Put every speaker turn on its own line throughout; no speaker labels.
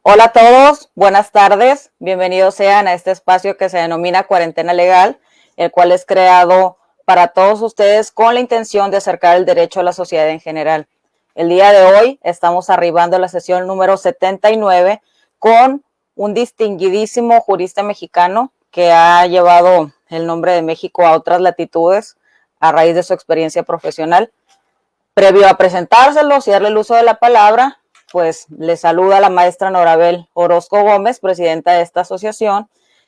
Hola a todos, buenas tardes, bienvenidos sean a este espacio que se denomina Cuarentena Legal, el cual es creado para todos ustedes con la intención de acercar el derecho a la sociedad en general. El día de hoy estamos arribando a la sesión número 79 con un distinguidísimo jurista mexicano que ha llevado el nombre de México a otras latitudes a raíz de su experiencia profesional. Previo a presentárselos y darle el uso de la palabra, pues les saluda la maestra Norabel Orozco Gómez, presidenta de esta asociación,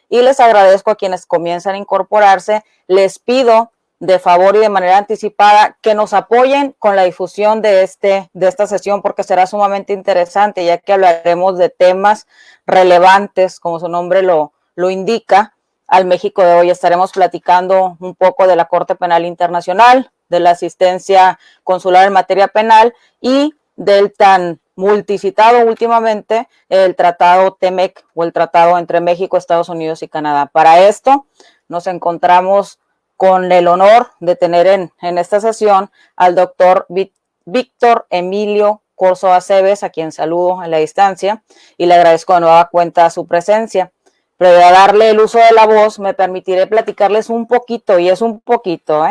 y les agradezco a quienes comienzan a incorporarse. Les pido de favor y de manera anticipada que nos apoyen con la difusión de esta sesión, porque será sumamente interesante, ya que hablaremos de temas relevantes, como su nombre lo indica, al México de hoy. Estaremos platicando un poco de la Corte Penal Internacional, de la asistencia consular en materia penal y del tan multicitado últimamente el tratado TEMEC o el tratado entre México, Estados Unidos y Canadá. Para esto nos encontramos con el honor de tener en esta sesión al doctor Víctor Emilio Corso Aceves, a quien saludo en la distancia y le agradezco de nueva cuenta su presencia. Pero a darle el uso de la voz, me permitiré platicarles un poquito, y es un poquito,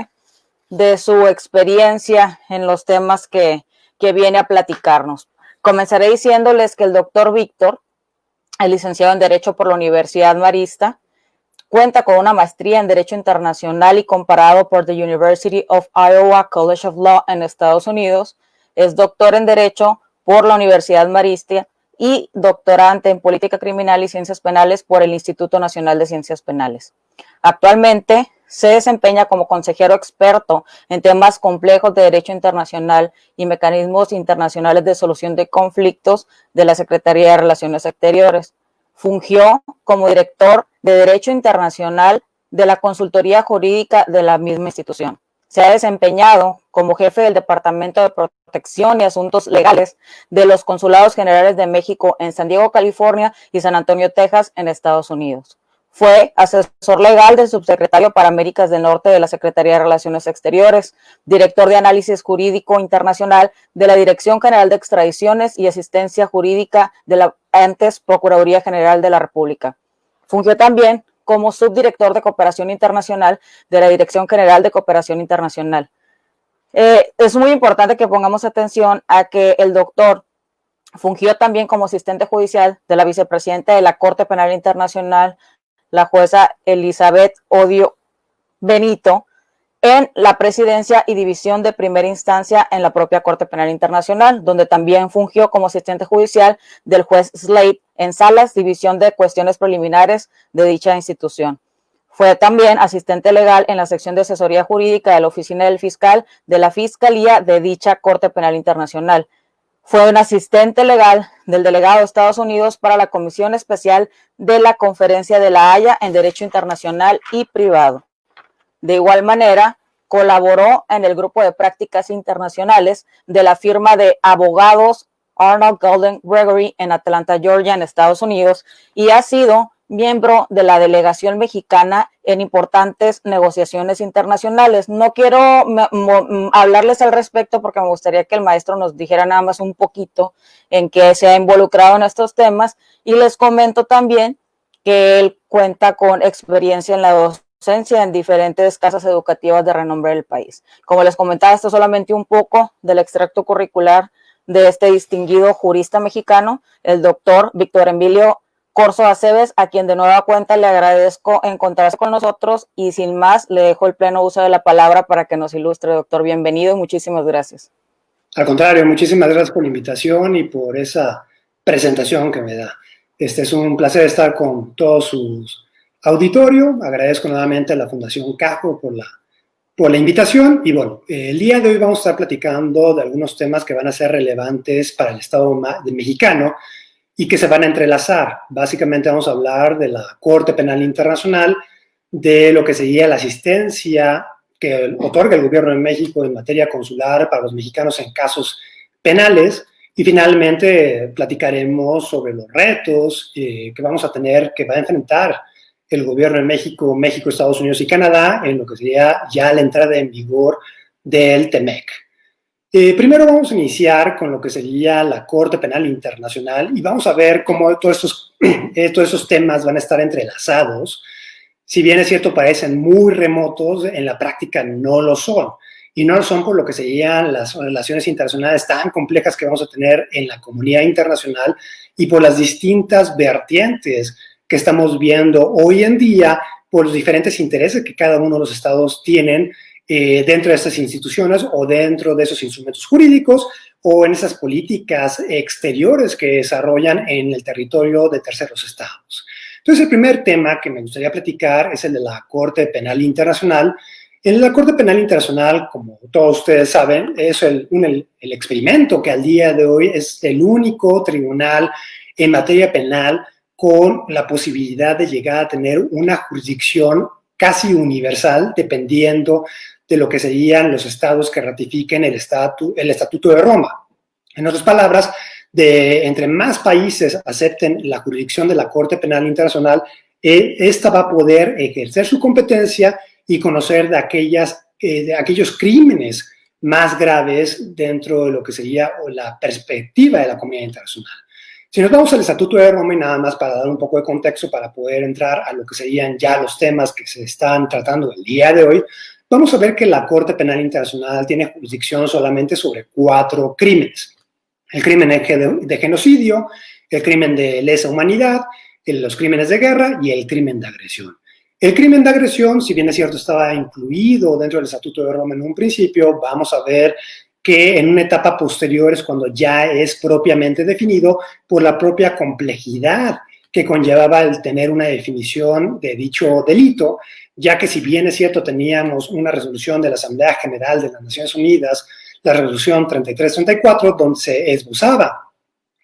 de su experiencia en los temas que viene a platicarnos. Comenzaré diciéndoles que el doctor Víctor es licenciado en Derecho por la Universidad Marista, cuenta con una maestría en Derecho Internacional y Comparado por the University of Iowa College of Law en Estados Unidos, es doctor en Derecho por la Universidad Marista y doctorante en Política Criminal y Ciencias Penales por el Instituto Nacional de Ciencias Penales. Actualmente se desempeña como consejero experto en temas complejos de derecho internacional y mecanismos internacionales de solución de conflictos de la Secretaría de Relaciones Exteriores. Fungió como director de Derecho Internacional de la Consultoría Jurídica de la misma institución. Se ha desempeñado como jefe del Departamento de Protección y Asuntos Legales de los Consulados Generales de México en San Diego, California y San Antonio, Texas, en Estados Unidos. Fue asesor legal del subsecretario para Américas del Norte de la Secretaría de Relaciones Exteriores, director de Análisis Jurídico Internacional de la Dirección General de Extradiciones y Asistencia Jurídica de la antes Procuraduría General de la República. Fungió también como subdirector de Cooperación Internacional de la Dirección General de Cooperación Internacional. Es muy importante que pongamos atención a que el doctor fungió también como asistente judicial de la vicepresidenta de la Corte Penal Internacional, la jueza Elizabeth Odio Benito, en la presidencia y división de primera instancia en la propia Corte Penal Internacional, donde también fungió como asistente judicial del juez Slate en salas, división de cuestiones preliminares de dicha institución. Fue también asistente legal en la sección de asesoría jurídica de la Oficina del Fiscal de la Fiscalía de dicha Corte Penal Internacional. Fue un asistente legal del delegado de Estados Unidos para la Comisión Especial de la Conferencia de la Haya en Derecho Internacional y Privado. De igual manera, colaboró en el grupo de prácticas internacionales de la firma de abogados Arnold Golden Gregory en Atlanta, Georgia, en Estados Unidos, y ha sido miembro de la delegación mexicana en importantes negociaciones internacionales. No quiero hablarles al respecto porque me gustaría que el maestro nos dijera nada más un poquito en qué se ha involucrado en estos temas, y les comento también que él cuenta con experiencia en la docencia en diferentes casas educativas de renombre del país. Como les comentaba, esto es solamente un poco del extracto curricular de este distinguido jurista mexicano, el doctor Víctor Emilio Corso Aceves, a quien de nueva cuenta le agradezco encontrarse con nosotros, y sin más le dejo el pleno uso de la palabra para que nos ilustre. Doctor, bienvenido y muchísimas gracias.
Al contrario, muchísimas gracias por la invitación y por esa presentación que me da. Es un placer estar con todo su auditorio. Agradezco nuevamente a la Fundación Cajo por la invitación. Y bueno, el día de hoy vamos a estar platicando de algunos temas que van a ser relevantes para el Estado mexicano y que se van a entrelazar. Básicamente vamos a hablar de la Corte Penal Internacional, de lo que sería la asistencia que otorga el gobierno de México en materia consular para los mexicanos en casos penales, y finalmente platicaremos sobre los retos que vamos a tener, que va a enfrentar el gobierno de México, Estados Unidos y Canadá en lo que sería ya la entrada en vigor del TEMEC. Primero vamos a iniciar con lo que sería la Corte Penal Internacional y vamos a ver cómo todos estos temas van a estar entrelazados. Si bien es cierto, parecen muy remotos, en la práctica no lo son. Y no lo son por lo que serían las relaciones internacionales tan complejas que vamos a tener en la comunidad internacional y por las distintas vertientes que estamos viendo hoy en día por los diferentes intereses que cada uno de los estados tienen dentro de estas instituciones o dentro de esos instrumentos jurídicos o en esas políticas exteriores que desarrollan en el territorio de terceros estados. Entonces, el primer tema que me gustaría platicar es el de la Corte Penal Internacional. En la Corte Penal Internacional, como todos ustedes saben, es el experimento que al día de hoy es el único tribunal en materia penal con la posibilidad de llegar a tener una jurisdicción casi universal, dependiendo de lo que serían los estados que ratifiquen el Estatuto de Roma. En otras palabras, entre más países acepten la jurisdicción de la Corte Penal Internacional, esta va a poder ejercer su competencia y conocer de aquellos crímenes más graves dentro de lo que sería la perspectiva de la comunidad internacional. Si nos vamos al Estatuto de Roma, y nada más para dar un poco de contexto para poder entrar a lo que serían ya los temas que se están tratando el día de hoy, vamos a ver que la Corte Penal Internacional tiene jurisdicción solamente sobre 4 crímenes. El crimen de genocidio, el crimen de lesa humanidad, los crímenes de guerra y el crimen de agresión. El crimen de agresión, si bien es cierto, estaba incluido dentro del Estatuto de Roma en un principio, vamos a ver que en una etapa posterior es cuando ya es propiamente definido por la propia complejidad que conllevaba el tener una definición de dicho delito, ya que si bien es cierto teníamos una resolución de la Asamblea General de las Naciones Unidas, la resolución 3334, donde se esbozaba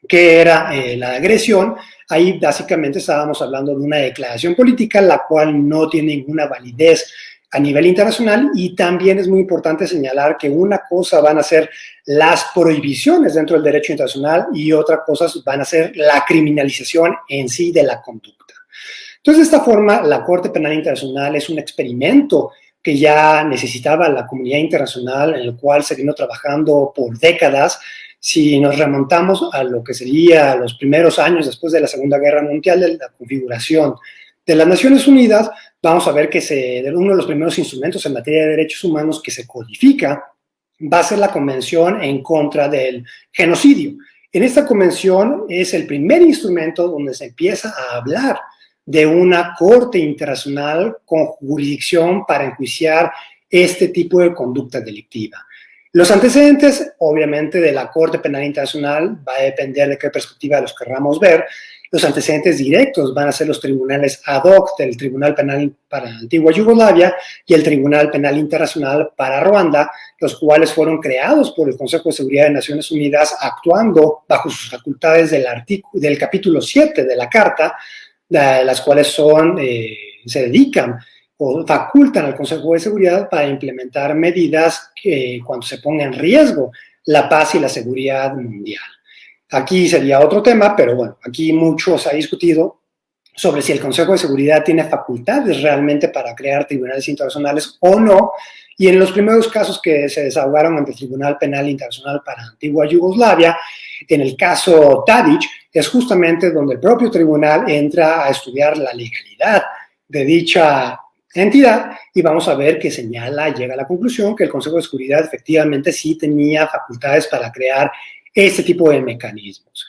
que era la agresión, ahí básicamente estábamos hablando de una declaración política, la cual no tiene ninguna validez a nivel internacional, y también es muy importante señalar que una cosa van a ser las prohibiciones dentro del derecho internacional y otra cosa van a ser la criminalización en sí de la conducta. Entonces, de esta forma, la Corte Penal Internacional es un experimento que ya necesitaba la comunidad internacional, en el cual se vino trabajando por décadas. Si nos remontamos a lo que sería los primeros años después de la Segunda Guerra Mundial, de la configuración de las Naciones Unidas, vamos a ver que uno de los primeros instrumentos en materia de derechos humanos que se codifica va a ser la Convención en contra del genocidio. En esta convención es el primer instrumento donde se empieza a hablar de una corte internacional con jurisdicción para enjuiciar este tipo de conducta delictiva. Los antecedentes, obviamente, de la Corte Penal Internacional va a depender de qué perspectiva los querramos ver. Los antecedentes directos van a ser los tribunales ad hoc del Tribunal Penal para la Antigua Yugoslavia y el Tribunal Penal Internacional para Ruanda, los cuales fueron creados por el Consejo de Seguridad de Naciones Unidas actuando bajo sus facultades del capítulo 7 de la Carta, las cuales se dedican o facultan al Consejo de Seguridad para implementar medidas que cuando se ponga en riesgo la paz y la seguridad mundial. Aquí sería otro tema, pero bueno, aquí mucho se ha discutido sobre si el Consejo de Seguridad tiene facultades realmente para crear tribunales internacionales o no, y en los primeros casos que se desahogaron ante el Tribunal Penal Internacional para Antigua Yugoslavia, en el caso Tadic, es justamente donde el propio tribunal entra a estudiar la legalidad de dicha entidad, y vamos a ver que llega a la conclusión que el Consejo de Seguridad efectivamente sí tenía facultades para crear este tipo de mecanismos.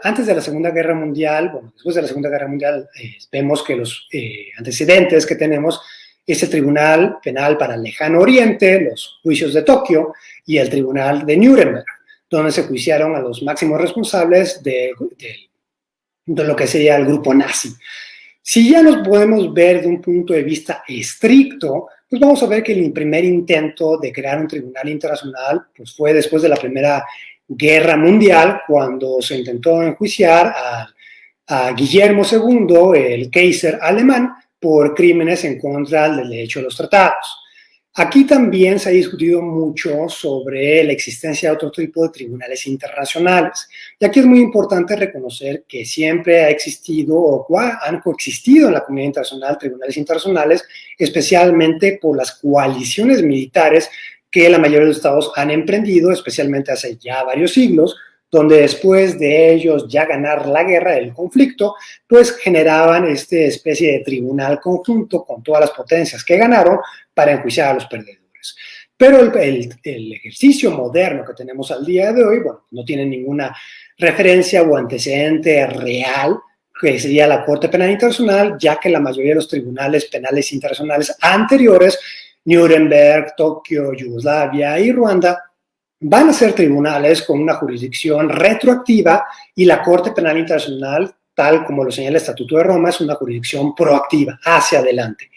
Antes de la Segunda Guerra Mundial, después de la Segunda Guerra Mundial, vemos que los antecedentes que tenemos es el Tribunal Penal para el Lejano Oriente, los juicios de Tokio y el Tribunal de Nuremberg, donde se juiciaron a los máximos responsables de lo que sería el grupo nazi. Si ya nos podemos ver de un punto de vista estricto, pues vamos a ver que el primer intento de crear un tribunal internacional pues fue después de la Primera Guerra Mundial, cuando se intentó enjuiciar a Guillermo II, el Kaiser alemán, por crímenes en contra del derecho de los tratados. Aquí también se ha discutido mucho sobre la existencia de otro tipo de tribunales internacionales. Y aquí es muy importante reconocer que siempre ha existido o han coexistido en la comunidad internacional tribunales internacionales, especialmente por las coaliciones militares que la mayoría de los estados han emprendido, especialmente hace ya varios siglos, donde después de ellos ya ganar la guerra, el conflicto, pues generaban esta especie de tribunal conjunto con todas las potencias que ganaron para enjuiciar a los perdedores. Pero el ejercicio moderno que tenemos al día de hoy, bueno, no tiene ninguna referencia o antecedente real, que sería la Corte Penal Internacional, ya que la mayoría de los tribunales penales internacionales anteriores, Nuremberg, Tokio, Yugoslavia y Ruanda, van a ser tribunales con una jurisdicción retroactiva, y la Corte Penal Internacional, tal como lo señala el Estatuto de Roma, es una jurisdicción proactiva, hacia adelante.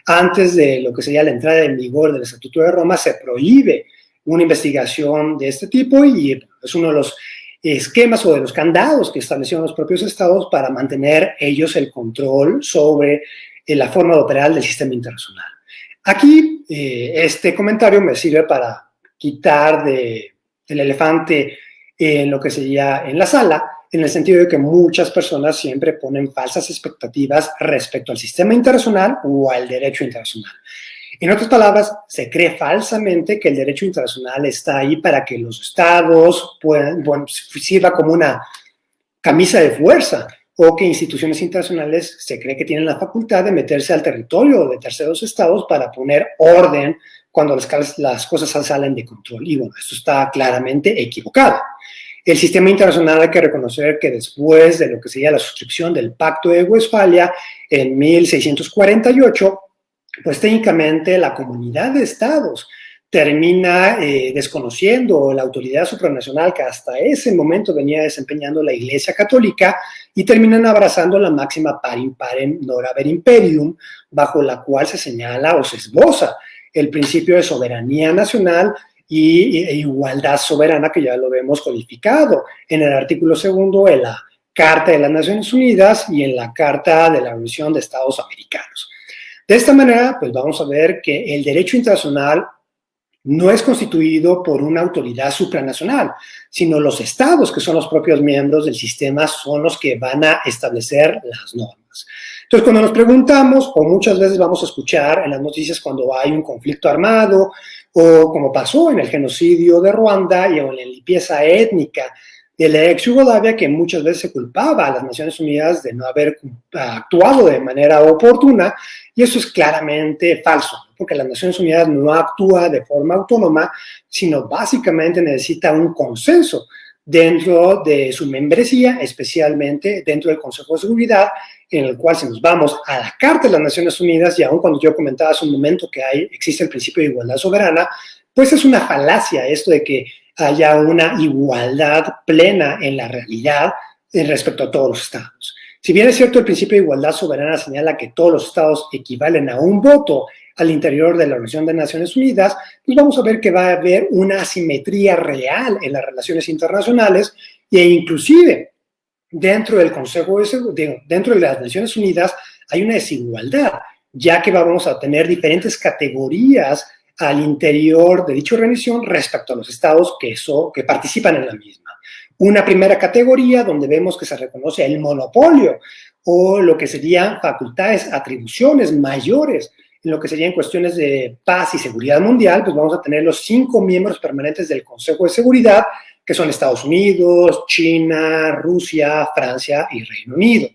Antes de lo que sería la entrada en vigor del Estatuto de Roma, se prohíbe una investigación de este tipo, y es uno de los esquemas o de los candados que establecieron los propios estados para mantener ellos el control sobre la forma de operar del sistema internacional. Aquí, este comentario me sirve para quitar el elefante en lo que sería en la sala, en el sentido de que muchas personas siempre ponen falsas expectativas respecto al sistema internacional o al derecho internacional. En otras palabras, se cree falsamente que el derecho internacional está ahí para que los estados sirva como una camisa de fuerza, o que instituciones internacionales se cree que tienen la facultad de meterse al territorio de terceros estados para poner orden cuando las cosas salen de control. Y bueno, esto está claramente equivocado. El sistema internacional, hay que reconocer que después de lo que sería la suscripción del Pacto de Westfalia en 1648, pues técnicamente la comunidad de estados termina desconociendo la autoridad supranacional que hasta ese momento venía desempeñando la Iglesia Católica, y terminan abrazando la máxima parim parem nolaber imperium, bajo la cual se señala o se esboza el principio de soberanía nacional e igualdad soberana, que ya lo vemos codificado en el artículo 2 de la Carta de las Naciones Unidas y en la Carta de la Organización de Estados Americanos. De esta manera, pues vamos a ver que el derecho internacional no es constituido por una autoridad supranacional, sino los estados, que son los propios miembros del sistema, son los que van a establecer las normas. Entonces, cuando nos preguntamos, o muchas veces vamos a escuchar en las noticias cuando hay un conflicto armado, o como pasó en el genocidio de Ruanda y en la limpieza étnica de la ex Yugoslavia, que muchas veces se culpaba a las Naciones Unidas de no haber actuado de manera oportuna, y eso es claramente falso, porque las Naciones Unidas no actúa de forma autónoma, sino básicamente necesita un consenso dentro de su membresía, especialmente dentro del Consejo de Seguridad, en el cual, si nos vamos a la Carta de las Naciones Unidas, y aun cuando yo comentaba hace un momento que existe el principio de igualdad soberana, pues es una falacia esto de que haya una igualdad plena en la realidad respecto a todos los estados. Si bien es cierto, el principio de igualdad soberana señala que todos los estados equivalen a un voto al interior de la Organización de Naciones Unidas, pues vamos a ver que va a haber una asimetría real en las relaciones internacionales, e inclusive dentro del Consejo dentro de las Naciones Unidas hay una desigualdad, ya que vamos a tener diferentes categorías al interior de dicha organización respecto a los estados que participan en la misma. Una primera categoría donde vemos que se reconoce el monopolio o lo que serían facultades, atribuciones mayores en lo que serían cuestiones de paz y seguridad mundial, pues vamos a tener los 5 miembros permanentes del Consejo de Seguridad, que son Estados Unidos, China, Rusia, Francia y Reino Unido.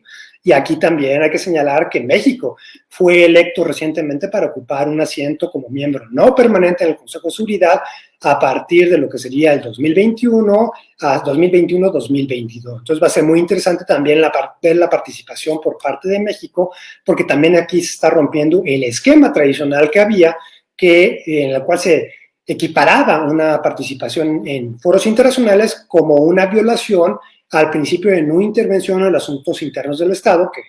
Y aquí también hay que señalar que México fue electo recientemente para ocupar un asiento como miembro no permanente del Consejo de Seguridad a partir de lo que sería el 2021 a 2021-2022. Entonces va a ser muy interesante también ver la participación por parte de México, porque también aquí se está rompiendo el esquema tradicional que había, en el cual se equiparaba una participación en foros internacionales como una violación al principio de no intervención en los asuntos internos del Estado, que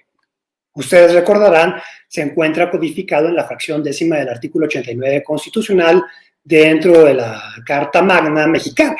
ustedes recordarán se encuentra codificado en la fracción 10ª del artículo 89 constitucional dentro de la Carta Magna mexicana.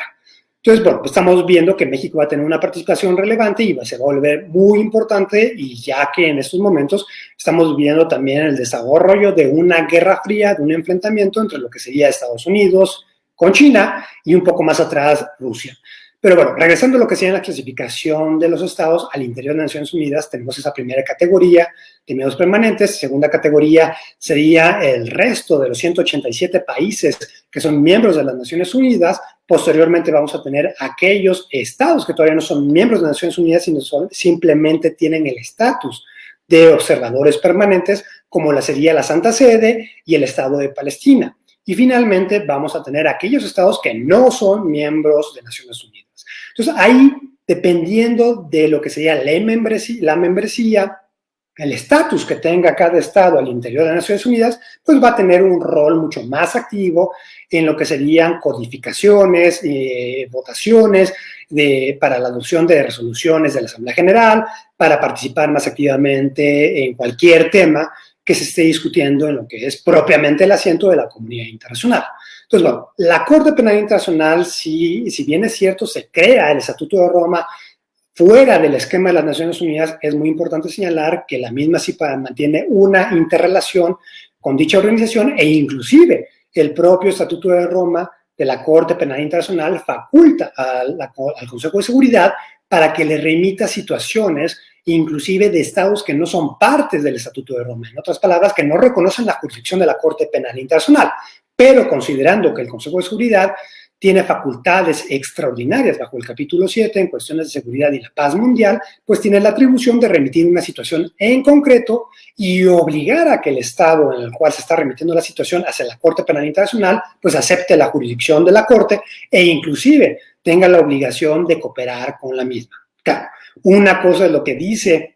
Entonces, bueno, pues estamos viendo que México va a tener una participación relevante y se va a volver muy importante, y ya que en estos momentos estamos viendo también el desarrollo de una guerra fría, de un enfrentamiento entre lo que sería Estados Unidos con China y un poco más atrás Rusia. Pero bueno, regresando a lo que sería la clasificación de los estados, al interior de Naciones Unidas tenemos esa primera categoría de miembros permanentes. Segunda categoría sería el resto de los 187 países que son miembros de las Naciones Unidas. Posteriormente vamos a tener aquellos estados que todavía no son miembros de Naciones Unidas, sino simplemente tienen el estatus de observadores permanentes, como sería la Santa Sede y el Estado de Palestina. Y finalmente vamos a tener aquellos estados que no son miembros de Naciones Unidas. Entonces ahí, dependiendo de lo que sería la membresía, el estatus que tenga cada estado al interior de las Naciones Unidas, pues va a tener un rol mucho más activo en lo que serían codificaciones, votaciones, para la adopción de resoluciones de la Asamblea General, para participar más activamente en cualquier tema que se esté discutiendo en lo que es propiamente el asiento de la comunidad internacional. Entonces, bueno, la Corte Penal Internacional, si bien es cierto, se crea el Estatuto de Roma fuera del esquema de las Naciones Unidas, es muy importante señalar que la misma sí mantiene una interrelación con dicha organización, e inclusive el propio Estatuto de Roma de la Corte Penal Internacional faculta al Consejo de Seguridad para que le remita situaciones inclusive de estados que no son partes del Estatuto de Roma, en otras palabras, que no reconocen la jurisdicción de la Corte Penal Internacional, pero considerando que el Consejo de Seguridad tiene facultades extraordinarias bajo el capítulo 7 en cuestiones de seguridad y la paz mundial, pues tiene la atribución de remitir una situación en concreto y obligar a que el Estado en el cual se está remitiendo la situación hacia la Corte Penal Internacional, pues acepte la jurisdicción de la Corte e inclusive tenga la obligación de cooperar con la misma. Claro, una cosa es lo que dice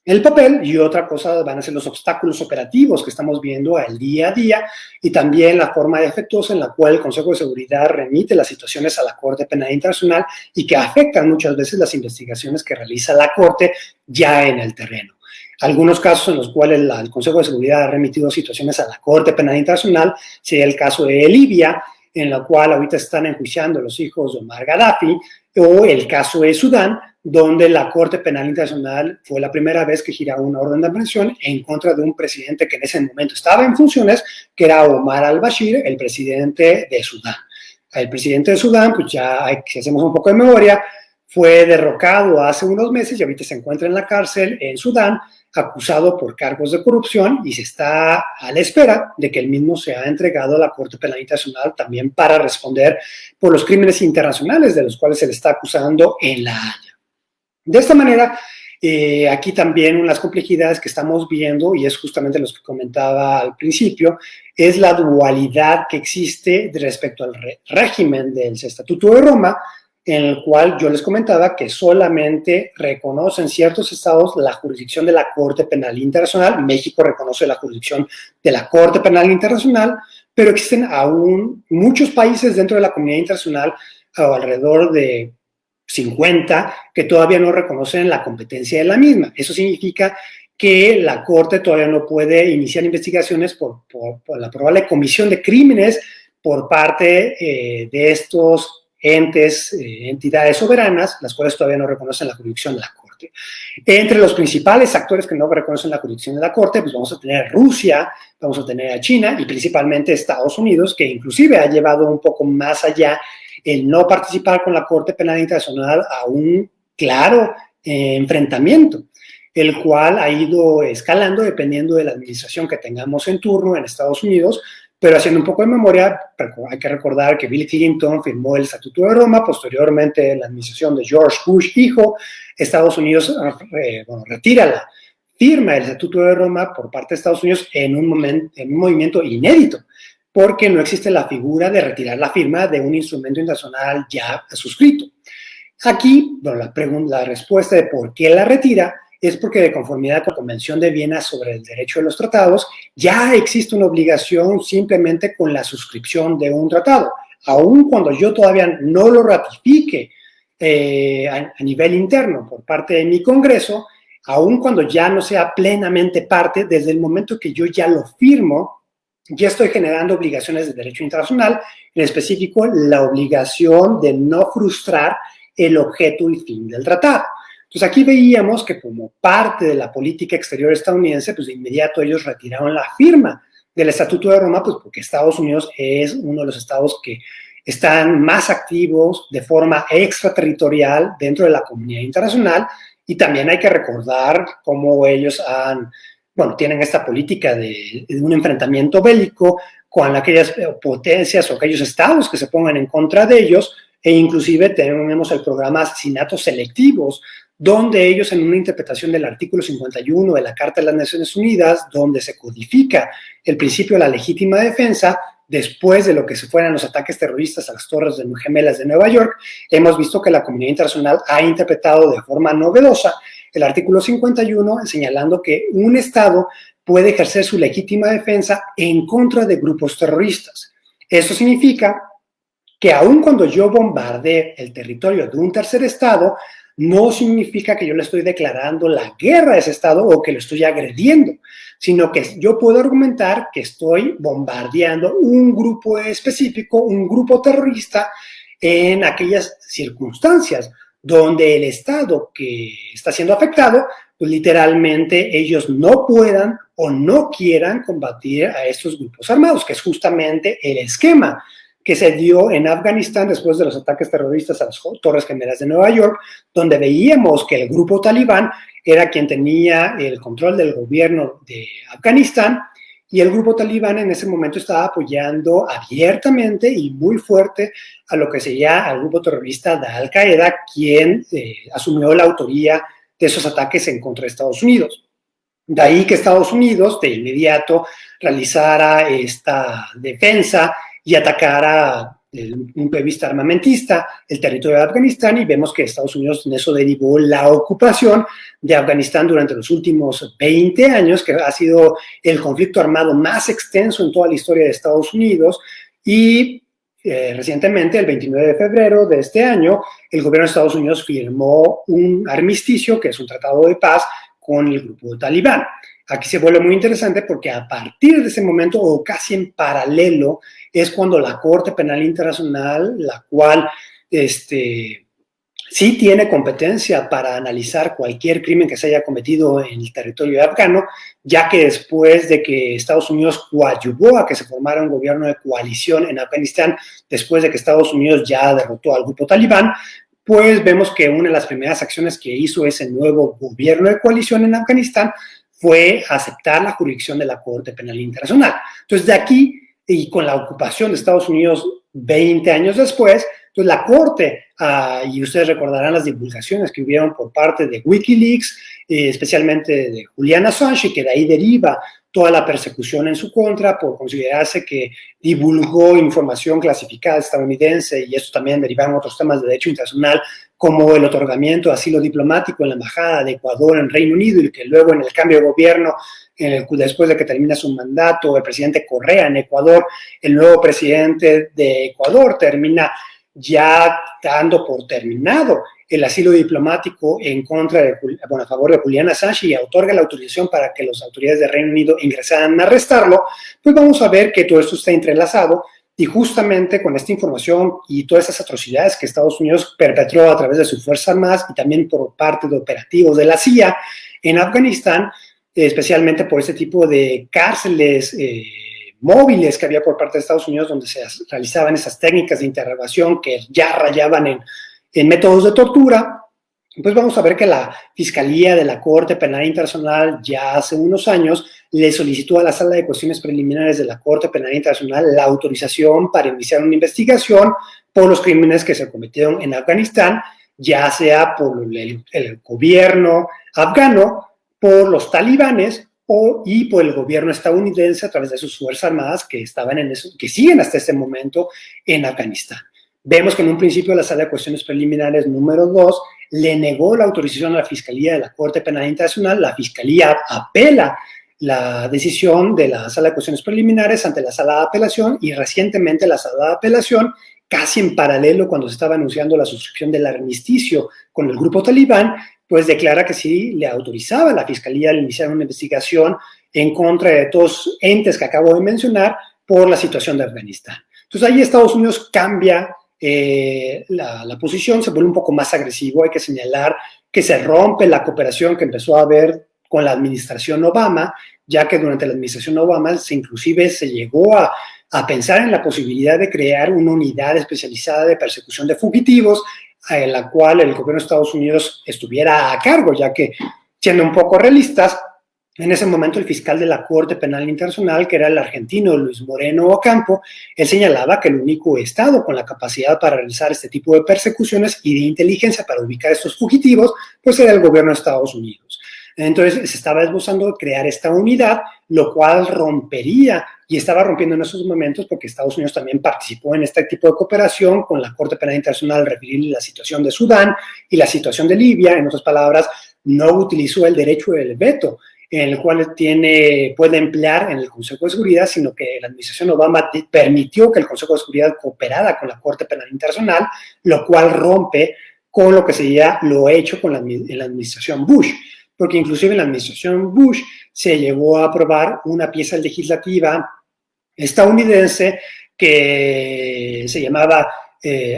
el papel y otra cosa van a ser los obstáculos operativos que estamos viendo al día a día y también la forma efectuosa en la cual el Consejo de Seguridad remite las situaciones a la Corte Penal Internacional y que afectan muchas veces las investigaciones que realiza la Corte ya en el terreno. Algunos casos en los cuales el Consejo de Seguridad ha remitido situaciones a la Corte Penal Internacional sería el caso de Libia, en la cual ahorita están enjuiciando a los hijos de Omar Gaddafi, o el caso de Sudán, donde la Corte Penal Internacional fue la primera vez que giraba una orden de aprehensión en contra de un presidente que en ese momento estaba en funciones, que era Omar al-Bashir, el presidente de Sudán. El presidente de Sudán, pues ya, si hacemos un poco de memoria, fue derrocado hace unos meses y ahorita se encuentra en la cárcel en Sudán, acusado por cargos de corrupción y se está a la espera de que el mismo sea entregado a la Corte Penal Internacional también para responder por los crímenes internacionales de los cuales se le está acusando en La Haya. De esta manera, aquí también unas complejidades que estamos viendo, y es justamente lo que comentaba al principio, es la dualidad que existe respecto al régimen del Estatuto de Roma, en el cual yo les comentaba que solamente reconocen ciertos estados la jurisdicción de la Corte Penal Internacional. México reconoce la jurisdicción de la Corte Penal Internacional, pero existen aún muchos países dentro de la comunidad internacional, alrededor de 50, que todavía no reconocen la competencia de la misma. Eso significa que la Corte todavía no puede iniciar investigaciones por la probable comisión de crímenes por parte de estos entidades soberanas, las cuales todavía no reconocen la jurisdicción de la Corte. Entre los principales actores que no reconocen la jurisdicción de la Corte, pues vamos a tener a Rusia, vamos a tener a China y principalmente Estados Unidos, que inclusive ha llevado un poco más allá el no participar con la Corte Penal Internacional a un claro enfrentamiento, el cual ha ido escalando dependiendo de la administración que tengamos en turno en Estados Unidos. Pero haciendo un poco de memoria, hay que recordar que Bill Clinton firmó el Estatuto de Roma, posteriormente la administración de George Bush hijo, Estados Unidos retira la firma del Estatuto de Roma por parte de Estados Unidos en un movimiento inédito, porque no existe la figura de retirar la firma de un instrumento internacional ya suscrito. Aquí, bueno, la respuesta de por qué la retira es porque de conformidad con la Convención de Viena sobre el Derecho de los Tratados, ya existe una obligación simplemente con la suscripción de un tratado. Aun cuando yo todavía no lo ratifique a nivel interno por parte de mi Congreso, aun cuando ya no sea plenamente parte, desde el momento que yo ya lo firmo, ya estoy generando obligaciones de derecho internacional, en específico la obligación de no frustrar el objeto y fin del tratado. Entonces aquí veíamos que como parte de la política exterior estadounidense, pues de inmediato ellos retiraron la firma del Estatuto de Roma, pues porque Estados Unidos es uno de los estados que están más activos de forma extraterritorial dentro de la comunidad internacional, y también hay que recordar cómo ellos tienen esta política de un enfrentamiento bélico con aquellas potencias o aquellos estados que se pongan en contra de ellos, e inclusive tenemos el programa Asesinatos Selectivos, donde ellos, en una interpretación del artículo 51 de la Carta de las Naciones Unidas, donde se codifica el principio de la legítima defensa, después de lo que se fueran los ataques terroristas a las Torres Gemelas de Nueva York, hemos visto que la comunidad internacional ha interpretado de forma novedosa el artículo 51, señalando que un Estado puede ejercer su legítima defensa en contra de grupos terroristas. Eso significa que aun cuando yo bombardee el territorio de un tercer Estado, no significa que yo le estoy declarando la guerra a ese Estado o que lo estoy agrediendo, sino que yo puedo argumentar que estoy bombardeando un grupo específico, un grupo terrorista, en aquellas circunstancias donde el Estado que está siendo afectado, pues literalmente ellos no puedan o no quieran combatir a estos grupos armados, que es justamente el esquema que se dio en Afganistán después de los ataques terroristas a las Torres Gemelas de Nueva York, donde veíamos que el grupo talibán era quien tenía el control del gobierno de Afganistán, y el grupo talibán en ese momento estaba apoyando abiertamente y muy fuerte a lo que sería al grupo terrorista de Al-Qaeda, quien asumió la autoría de esos ataques en contra de Estados Unidos. De ahí que Estados Unidos de inmediato realizara esta defensa y atacara un punto de vista armamentista el territorio de Afganistán, y vemos que Estados Unidos en eso derivó la ocupación de Afganistán durante los últimos 20 años, que ha sido el conflicto armado más extenso en toda la historia de Estados Unidos. Y recientemente, el 29 de febrero de este año, el gobierno de Estados Unidos firmó un armisticio, que es un tratado de paz, con el grupo talibán. Aquí se vuelve muy interesante porque a partir de ese momento, o casi en paralelo, es cuando la Corte Penal Internacional, la cual sí tiene competencia para analizar cualquier crimen que se haya cometido en el territorio afgano, ya que después de que Estados Unidos coadyuvó a que se formara un gobierno de coalición en Afganistán, después de que Estados Unidos ya derrotó al grupo talibán, pues vemos que una de las primeras acciones que hizo ese nuevo gobierno de coalición en Afganistán fue aceptar la jurisdicción de la Corte Penal Internacional. Entonces, de aquí, y con la ocupación de Estados Unidos 20 años después, entonces la Corte, y ustedes recordarán las divulgaciones que hubieron por parte de Wikileaks, especialmente de Julian Assange, que de ahí deriva toda la persecución en su contra por considerarse que divulgó información clasificada estadounidense, y esto también deriva en otros temas de derecho internacional, como el otorgamiento de asilo diplomático en la Embajada de Ecuador en Reino Unido, y que luego en el cambio de gobierno, después de que termina su mandato, el presidente Correa en Ecuador, el nuevo presidente de Ecuador termina ya dando por terminado el asilo diplomático a favor de Julian Assange, y otorga la autorización para que las autoridades de Reino Unido ingresaran a arrestarlo. Pues vamos a ver que todo esto está entrelazado, y justamente con esta información y todas esas atrocidades que Estados Unidos perpetró a través de sus Fuerzas Armadas y también por parte de operativos de la CIA en Afganistán, especialmente por este tipo de cárceles móviles que había por parte de Estados Unidos, donde se realizaban esas técnicas de interrogación que ya rayaban en métodos de tortura. Pues vamos a ver que la Fiscalía de la Corte Penal Internacional ya hace unos años le solicitó a la Sala de Cuestiones Preliminares de la Corte Penal Internacional la autorización para iniciar una investigación por los crímenes que se cometieron en Afganistán, ya sea por el gobierno afgano, por los talibanes y por el gobierno estadounidense a través de sus Fuerzas Armadas que siguen hasta este momento en Afganistán. Vemos que en un principio la Sala de Cuestiones Preliminares número 2 le negó la autorización a la Fiscalía de la Corte Penal Internacional. La Fiscalía apela la decisión de la Sala de Cuestiones Preliminares ante la Sala de Apelación, y recientemente la Sala de Apelación, casi en paralelo cuando se estaba anunciando la suscripción del armisticio con el grupo talibán, pues declara que sí le autorizaba a la Fiscalía a iniciar una investigación en contra de todos entes que acabo de mencionar por la situación de Afganistán. Entonces ahí Estados Unidos cambia la posición, se vuelve un poco más agresivo. Hay que señalar que se rompe la cooperación que empezó a haber con la administración Obama, ya que durante la administración Obama inclusive se llegó a a pensar en la posibilidad de crear una unidad especializada de persecución de fugitivos, en la cual el gobierno de Estados Unidos estuviera a cargo, ya que, siendo un poco realistas, en ese momento el fiscal de la Corte Penal Internacional, que era el argentino Luis Moreno Ocampo, él señalaba que el único estado con la capacidad para realizar este tipo de persecuciones y de inteligencia para ubicar a estos fugitivos, pues era el gobierno de Estados Unidos. Entonces se estaba esbozando crear esta unidad, lo cual rompería, y estaba rompiendo en esos momentos porque Estados Unidos también participó en este tipo de cooperación con la Corte Penal Internacional al referir la situación de Sudán y la situación de Libia. En otras palabras, no utilizó el derecho del veto, en el cual puede emplear en el Consejo de Seguridad, sino que la administración Obama permitió que el Consejo de Seguridad cooperara con la Corte Penal Internacional, lo cual rompe con lo que sería lo hecho en la administración Bush, porque inclusive en la administración Bush se llegó a aprobar una pieza legislativa estadounidense que se llamaba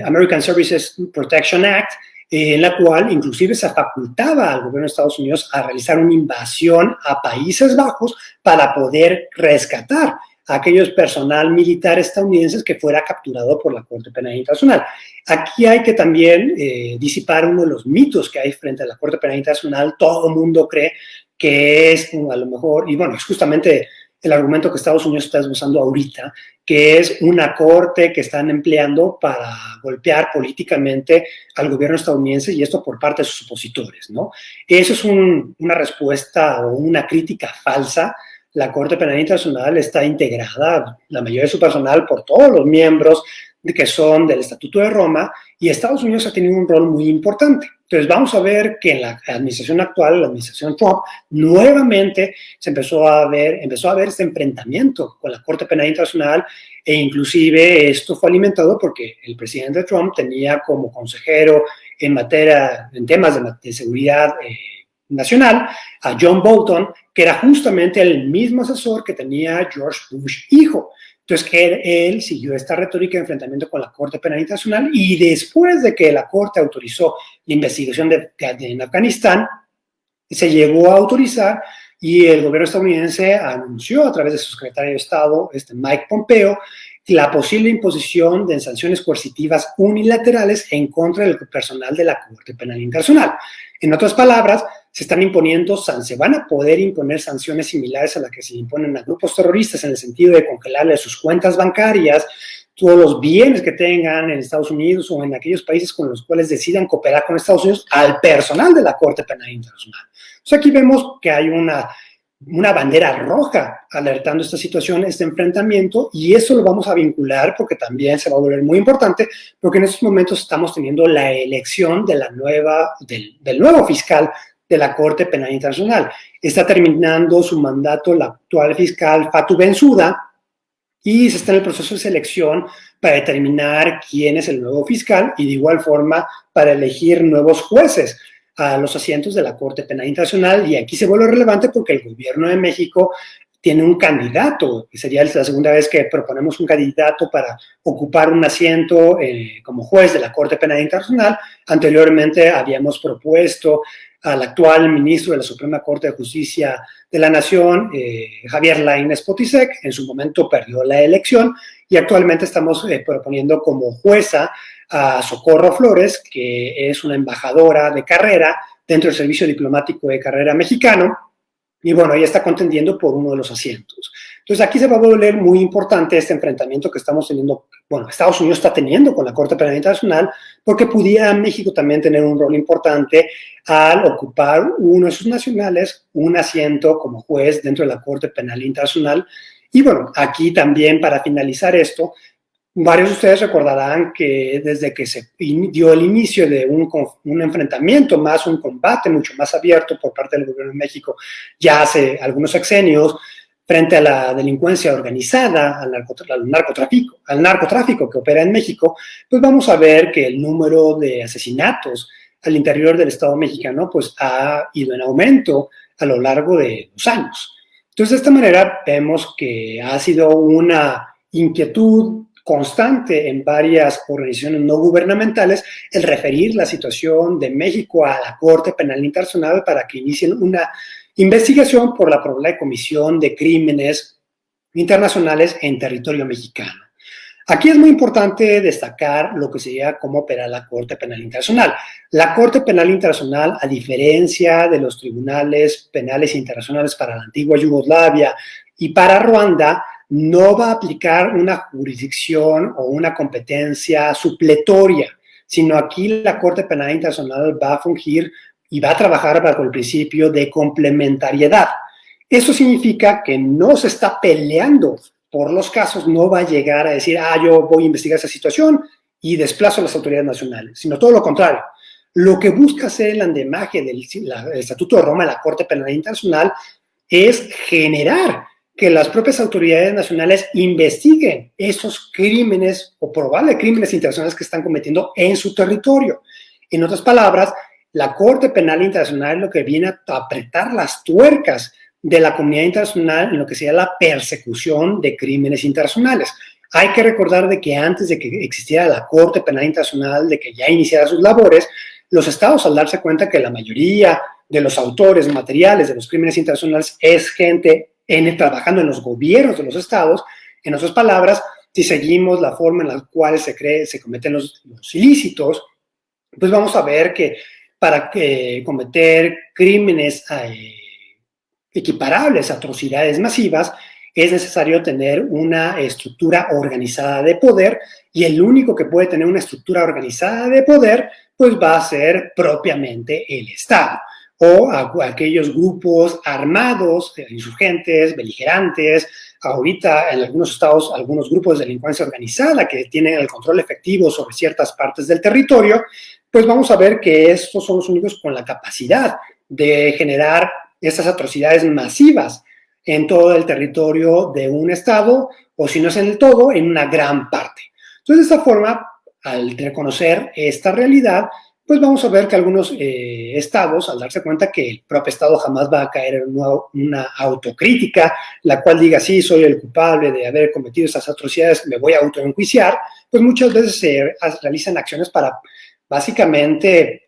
American Services Protection Act, en la cual inclusive se facultaba al gobierno de Estados Unidos a realizar una invasión a Países Bajos para poder rescatar a aquellos personal militar estadounidenses que fuera capturado por la Corte Penal Internacional. Aquí hay que también disipar uno de los mitos que hay frente a la Corte Penal Internacional. Todo el mundo cree que es, a lo mejor, y bueno, es justamente el argumento que Estados Unidos está usando ahorita, que es una corte que están empleando para golpear políticamente al gobierno estadounidense, y esto por parte de sus opositores, ¿no? Eso es una respuesta o una crítica falsa. La Corte Penal Internacional está integrada, la mayoría de su personal, por todos los miembros que son del Estatuto de Roma, y Estados Unidos ha tenido un rol muy importante. Entonces vamos a ver que en la administración actual, la administración Trump, nuevamente se empezó a ver este enfrentamiento con la Corte Penal Internacional, e inclusive esto fue alimentado porque el presidente Trump tenía como consejero en temas de seguridad nacional a John Bolton, que era justamente el mismo asesor que tenía George Bush hijo. Entonces, él siguió esta retórica de enfrentamiento con la Corte Penal Internacional, y después de que la Corte autorizó la investigación en Afganistán, se llegó a autorizar, y el gobierno estadounidense anunció a través de su secretario de Estado, Mike Pompeo, la posible imposición de sanciones coercitivas unilaterales en contra del personal de la Corte Penal Internacional. En otras palabras, se van a poder imponer sanciones similares a las que se imponen a grupos terroristas, en el sentido de congelarles sus cuentas bancarias, todos los bienes que tengan en Estados Unidos o en aquellos países con los cuales decidan cooperar con Estados Unidos, al personal de la Corte Penal Internacional. Entonces aquí vemos que hay una bandera roja alertando esta situación, este enfrentamiento, y eso lo vamos a vincular porque también se va a volver muy importante, porque en estos momentos estamos teniendo la elección de del nuevo fiscal de la Corte Penal Internacional. Está terminando su mandato la actual fiscal Fatou Bensouda, y se está en el proceso de selección para determinar quién es el nuevo fiscal, y de igual forma para elegir nuevos jueces a los asientos de la Corte Penal Internacional. Y aquí se vuelve relevante porque el gobierno de México tiene un candidato, que sería la segunda vez que proponemos un candidato para ocupar un asiento como juez de la Corte Penal Internacional. Anteriormente habíamos propuesto al actual ministro de la Suprema Corte de Justicia de la Nación, Javier Lainez Potisek. En su momento perdió la elección, y actualmente estamos proponiendo como jueza a Socorro Flores, que es una embajadora de carrera dentro del Servicio Diplomático de Carrera mexicano, y bueno, ella está contendiendo por uno de los asientos. Entonces aquí se va a volver muy importante este enfrentamiento que estamos teniendo, Estados Unidos está teniendo con la Corte Penal Internacional, porque pudiera México también tener un rol importante al ocupar uno de sus nacionales un asiento como juez dentro de la Corte Penal Internacional. Y bueno, aquí también, para finalizar esto, varios de ustedes recordarán que desde que se dio el inicio de un enfrentamiento un combate mucho más abierto por parte del gobierno de México, ya hace algunos sexenios, frente a la delincuencia organizada, al narcotráfico que opera en México, pues vamos a ver que el número de asesinatos al interior del Estado mexicano pues ha ido en aumento a lo largo de los años. Entonces, de esta manera vemos que ha sido una inquietud constante en varias organizaciones no gubernamentales el referir la situación de México a la Corte Penal Internacional para que inicien una investigación por la probable comisión de crímenes internacionales en territorio mexicano. Aquí es muy importante destacar lo que sería cómo opera la Corte Penal Internacional. La Corte Penal Internacional, a diferencia de los tribunales penales internacionales para la antigua Yugoslavia y para Ruanda, no va a aplicar una jurisdicción o una competencia supletoria, sino aquí la Corte Penal Internacional va a fungir y va a trabajar bajo el principio de complementariedad. Eso significa que no se está peleando por los casos, no va a llegar a decir, yo voy a investigar esa situación y desplazo a las autoridades nacionales, sino todo lo contrario. Lo que busca hacer el andemaje del Estatuto de Roma, la Corte Penal Internacional, es generar que las propias autoridades nacionales investiguen esos crímenes o probables crímenes internacionales que están cometiendo en su territorio. En otras palabras, la Corte Penal Internacional es lo que viene a apretar las tuercas de la comunidad internacional en lo que sería la persecución de crímenes internacionales. Hay que recordar de que antes de que existiera la Corte Penal Internacional, de que ya iniciara sus labores, los estados, al darse cuenta que la mayoría de los autores materiales de los crímenes internacionales es gente trabajando en los gobiernos de los estados, en otras palabras, si seguimos la forma en la cual se cometen los ilícitos, pues vamos a ver que para cometer crímenes equiparables a atrocidades masivas, es necesario tener una estructura organizada de poder, y el único que puede tener una estructura organizada de poder, pues va a ser propiamente el Estado, o aquellos grupos armados, insurgentes, beligerantes. Ahorita en algunos estados, algunos grupos de delincuencia organizada que tienen el control efectivo sobre ciertas partes del territorio, pues vamos a ver que estos son los únicos con la capacidad de generar estas atrocidades masivas en todo el territorio de un estado, o si no es en el todo, en una gran parte. Entonces, de esta forma, al reconocer esta realidad, pues vamos a ver que algunos estados, al darse cuenta que el propio estado jamás va a caer en una autocrítica, la cual diga, sí, soy el culpable de haber cometido estas atrocidades, me voy a autoenjuiciar, pues muchas veces se realizan acciones para básicamente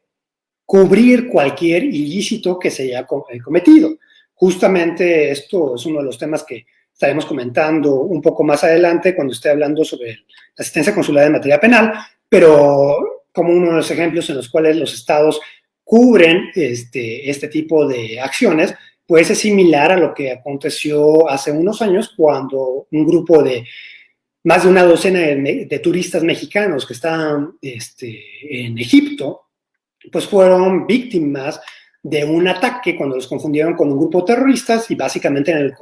cubrir cualquier ilícito que se haya cometido. Justamente esto es uno de los temas que estaremos comentando un poco más adelante cuando esté hablando sobre la asistencia consular en materia penal, pero como uno de los ejemplos en los cuales los estados cubren este tipo de acciones, pues es similar a lo que aconteció hace unos años cuando un grupo de más de una docena de turistas mexicanos que estaban en Egipto, pues fueron víctimas de un ataque cuando los confundieron con un grupo de terroristas, y básicamente el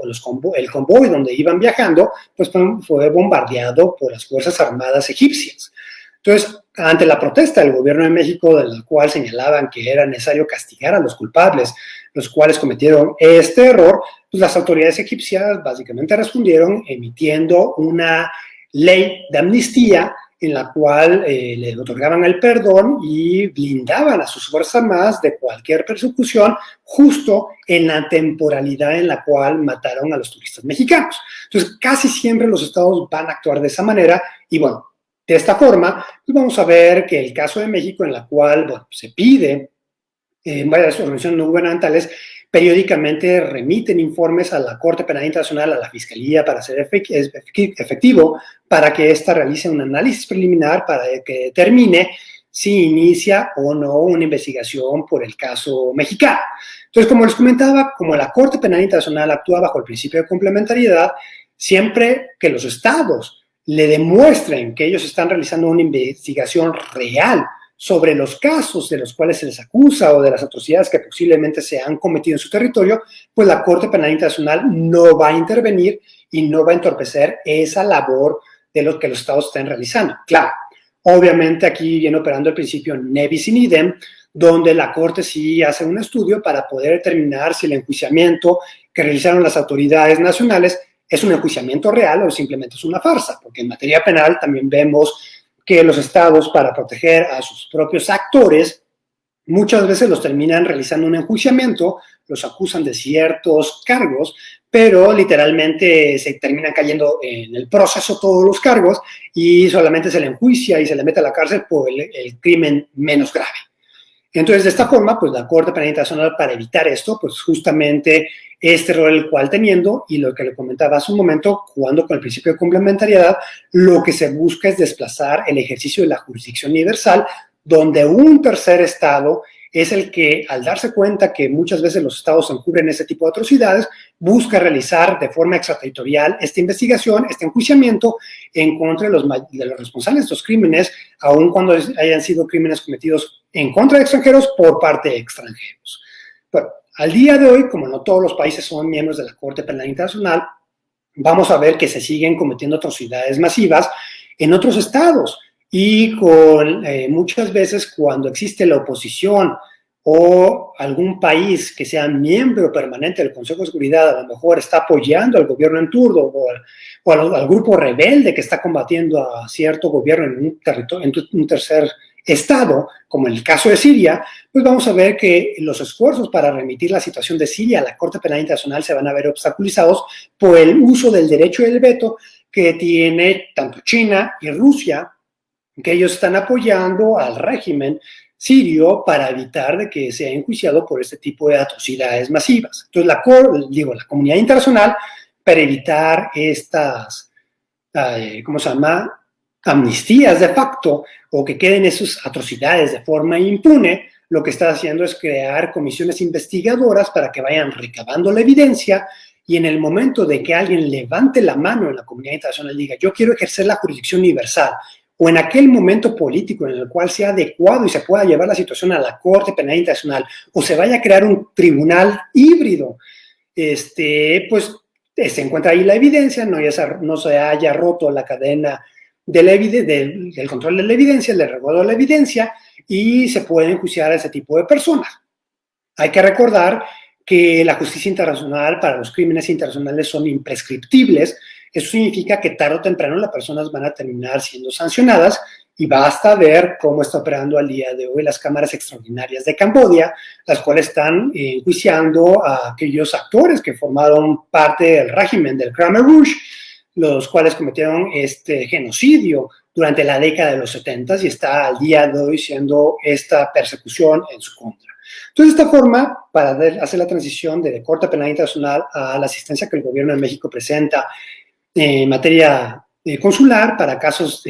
convoy donde iban viajando, pues fue bombardeado por las Fuerzas Armadas egipcias. Entonces, ante la protesta del gobierno de México, de la cual señalaban que era necesario castigar a los culpables, los cuales cometieron este error, pues las autoridades egipcias básicamente respondieron emitiendo una ley de amnistía en la cual le otorgaban el perdón y blindaban a sus Fuerzas Armadas de cualquier persecución, justo en la temporalidad en la cual mataron a los turistas mexicanos. Entonces, casi siempre los estados van a actuar de esa manera, y bueno, de esta forma, pues vamos a ver que el caso de México, en la cual se pide varias organizaciones no gubernamentales periódicamente remiten informes a la Corte Penal Internacional, a la Fiscalía, para ser efectivo, para que ésta realice un análisis preliminar para que determine si inicia o no una investigación por el caso mexicano. Entonces, como les comentaba, como la Corte Penal Internacional actúa bajo el principio de complementariedad, siempre que los estados le demuestren que ellos están realizando una investigación real sobre los casos de los cuales se les acusa o de las atrocidades que posiblemente se han cometido en su territorio, pues la Corte Penal Internacional no va a intervenir y no va a entorpecer esa labor de lo que los estados estén realizando. Claro, obviamente aquí viene operando el principio ne bis in idem, donde la Corte sí hace un estudio para poder determinar si el enjuiciamiento que realizaron las autoridades nacionales es un enjuiciamiento real o simplemente es una farsa, porque en materia penal también vemos que los estados, para proteger a sus propios actores, muchas veces los terminan realizando un enjuiciamiento, los acusan de ciertos cargos, pero literalmente se terminan cayendo en el proceso todos los cargos y solamente se le enjuicia y se le mete a la cárcel por el crimen menos grave. Entonces, de esta forma, pues la Corte Penal Internacional, para evitar esto, pues justamente este rol el cual teniendo, y lo que le comentaba hace un momento, jugando con el principio de complementariedad, lo que se busca es desplazar el ejercicio de la jurisdicción universal, donde un tercer estado es el que, al darse cuenta que muchas veces los estados encubren ese tipo de atrocidades, busca realizar de forma extraterritorial esta investigación, este enjuiciamiento en contra de los responsables de estos crímenes, aun cuando hayan sido crímenes cometidos en contra de extranjeros por parte de extranjeros. Bueno, al día de hoy, como no todos los países son miembros de la Corte Penal Internacional, vamos a ver que se siguen cometiendo atrocidades masivas en otros estados. Y con muchas veces cuando existe la oposición o algún país que sea miembro permanente del Consejo de Seguridad, a lo mejor está apoyando al gobierno en turno o al grupo rebelde que está combatiendo a cierto gobierno en un tercer estado, como en el caso de Siria, pues vamos a ver que los esfuerzos para remitir la situación de Siria a la Corte Penal Internacional se van a ver obstaculizados por el uso del derecho del veto que tiene tanto China y Rusia, que ellos están apoyando al régimen sirio para evitar de que sea enjuiciado por este tipo de atrocidades masivas. Entonces, la comunidad internacional, para evitar estas, ¿cómo se llama?, amnistías de facto, o que queden esas atrocidades de forma impune, lo que está haciendo es crear comisiones investigadoras para que vayan recabando la evidencia, y en el momento de que alguien levante la mano en la comunidad internacional y diga, yo quiero ejercer la jurisdicción universal, o en aquel momento político en el cual sea adecuado y se pueda llevar la situación a la Corte Penal Internacional, o se vaya a crear un tribunal híbrido, pues se encuentra ahí la evidencia, no se haya roto la cadena del control de la evidencia, del resguardo de la evidencia, y se puede enjuiciar a ese tipo de personas. Hay que recordar que la justicia internacional para los crímenes internacionales son imprescriptibles. Eso significa que tarde o temprano las personas van a terminar siendo sancionadas, y basta ver cómo está operando al día de hoy las cámaras extraordinarias de Camboya, las cuales están enjuiciando a aquellos actores que formaron parte del régimen del Khmer Rouge, los cuales cometieron este genocidio durante la década de los 70 y está al día de hoy siendo esta persecución en su contra. Entonces, de esta forma, para hacer la transición de la Corte Penal Internacional a la asistencia que el gobierno de México presenta en materia consular para casos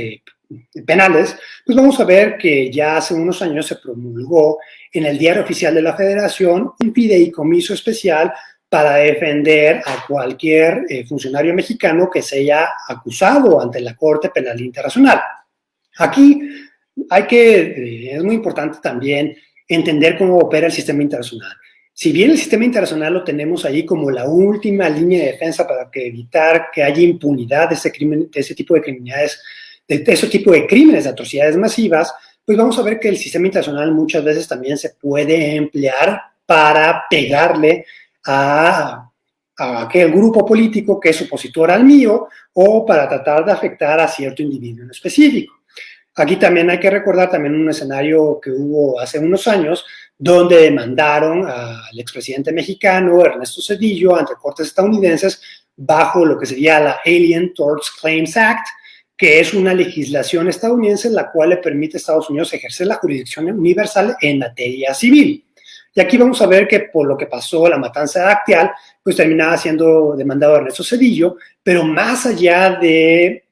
penales, pues vamos a ver que ya hace unos años se promulgó en el Diario Oficial de la Federación un fideicomiso especial para defender a cualquier funcionario mexicano que se haya acusado ante la Corte Penal Internacional. Aquí es muy importante también entender cómo opera el sistema internacional. Si bien el sistema internacional lo tenemos ahí como la última línea de defensa para evitar que haya impunidad de ese tipo de criminalidades, de ese tipo de crímenes, de atrocidades masivas, pues vamos a ver que el sistema internacional muchas veces también se puede emplear para pegarle a aquel grupo político que es opositor al mío, o para tratar de afectar a cierto individuo en específico. Aquí también hay que recordar también un escenario que hubo hace unos años, donde demandaron al expresidente mexicano Ernesto Zedillo ante cortes estadounidenses bajo lo que sería la Alien Tort Claims Act, que es una legislación estadounidense la cual le permite a Estados Unidos ejercer la jurisdicción universal en materia civil. Y aquí vamos a ver que por lo que pasó la matanza de Acteal, pues terminaba siendo demandado Ernesto Zedillo, pero más allá de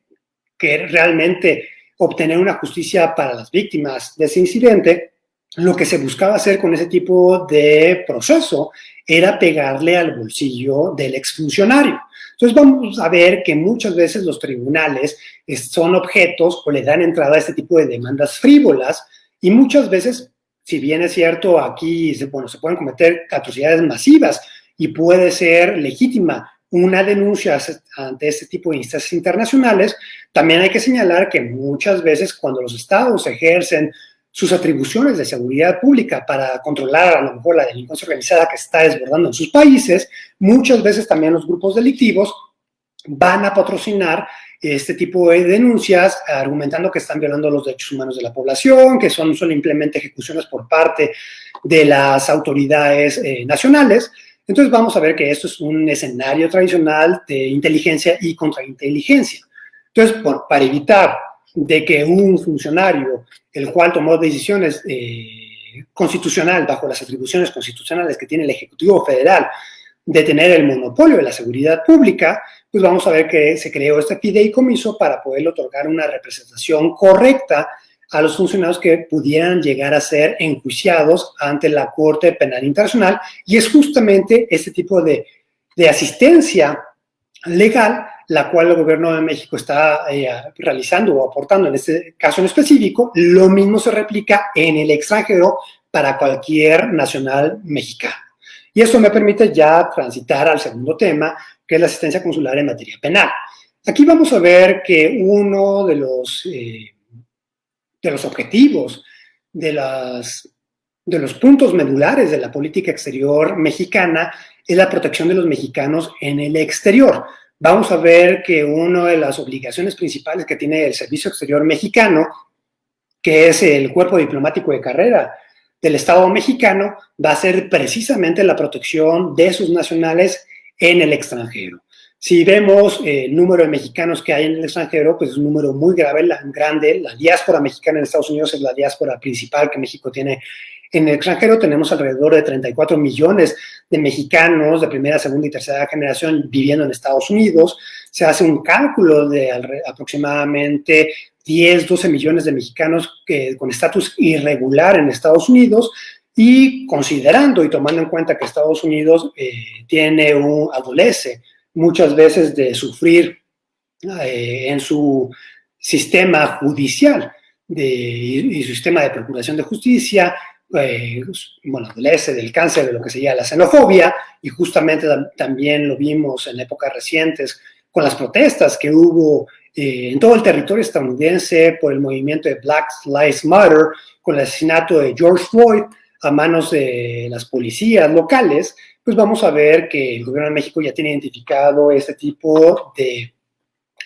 que realmente obtener una justicia para las víctimas de ese incidente, lo que se buscaba hacer con ese tipo de proceso era pegarle al bolsillo del exfuncionario. Entonces vamos a ver que muchas veces los tribunales son objetos o le dan entrada a este tipo de demandas frívolas, y muchas veces, si bien es cierto, aquí se pueden cometer atrocidades masivas y puede ser legítima una denuncia ante este tipo de instancias internacionales, también hay que señalar que muchas veces cuando los estados ejercen sus atribuciones de seguridad pública para controlar a lo mejor la delincuencia organizada que está desbordando en sus países, muchas veces también los grupos delictivos van a patrocinar este tipo de denuncias, argumentando que están violando los derechos humanos de la población, que son simplemente ejecuciones por parte de las autoridades nacionales. Entonces vamos a ver que esto es un escenario tradicional de inteligencia y contrainteligencia. Entonces, bueno, para evitar de que un funcionario, el cual tomó decisiones constitucional, bajo las atribuciones constitucionales que tiene el Ejecutivo Federal de tener el monopolio de la seguridad pública, pues vamos a ver que se creó este fideicomiso para poder otorgar una representación correcta a los funcionarios que pudieran llegar a ser enjuiciados ante la Corte Penal Internacional, y es justamente este tipo de asistencia legal la cual el gobierno de México está realizando o aportando en este caso en específico. Lo mismo se replica en el extranjero para cualquier nacional mexicano. Y eso me permite ya transitar al segundo tema, que es la asistencia consular en materia penal. Aquí vamos a ver que uno de los objetivos, de los puntos medulares de la política exterior mexicana es la protección de los mexicanos en el exterior. Vamos a ver que una de las obligaciones principales que tiene el Servicio Exterior Mexicano, que es el cuerpo diplomático de carrera del Estado mexicano, va a ser precisamente la protección de sus nacionales en el extranjero. Si vemos el número de mexicanos que hay en el extranjero, pues es un número muy grande. La diáspora mexicana en Estados Unidos es la diáspora principal que México tiene en el extranjero. Tenemos alrededor de 34 millones de mexicanos de primera, segunda y tercera generación viviendo en Estados Unidos. Se hace un cálculo de aproximadamente 10, 12 millones de mexicanos con estatus irregular en Estados Unidos, y considerando y tomando en cuenta que Estados Unidos adolece muchas veces de sufrir en su sistema judicial y su sistema de procuración de justicia, adolece del cáncer de lo que se llama la xenofobia, y justamente también lo vimos en épocas recientes con las protestas que hubo en todo el territorio estadounidense por el movimiento de Black Lives Matter, con el asesinato de George Floyd a manos de las policías locales. Pues vamos a ver que el gobierno de México ya tiene identificado este tipo de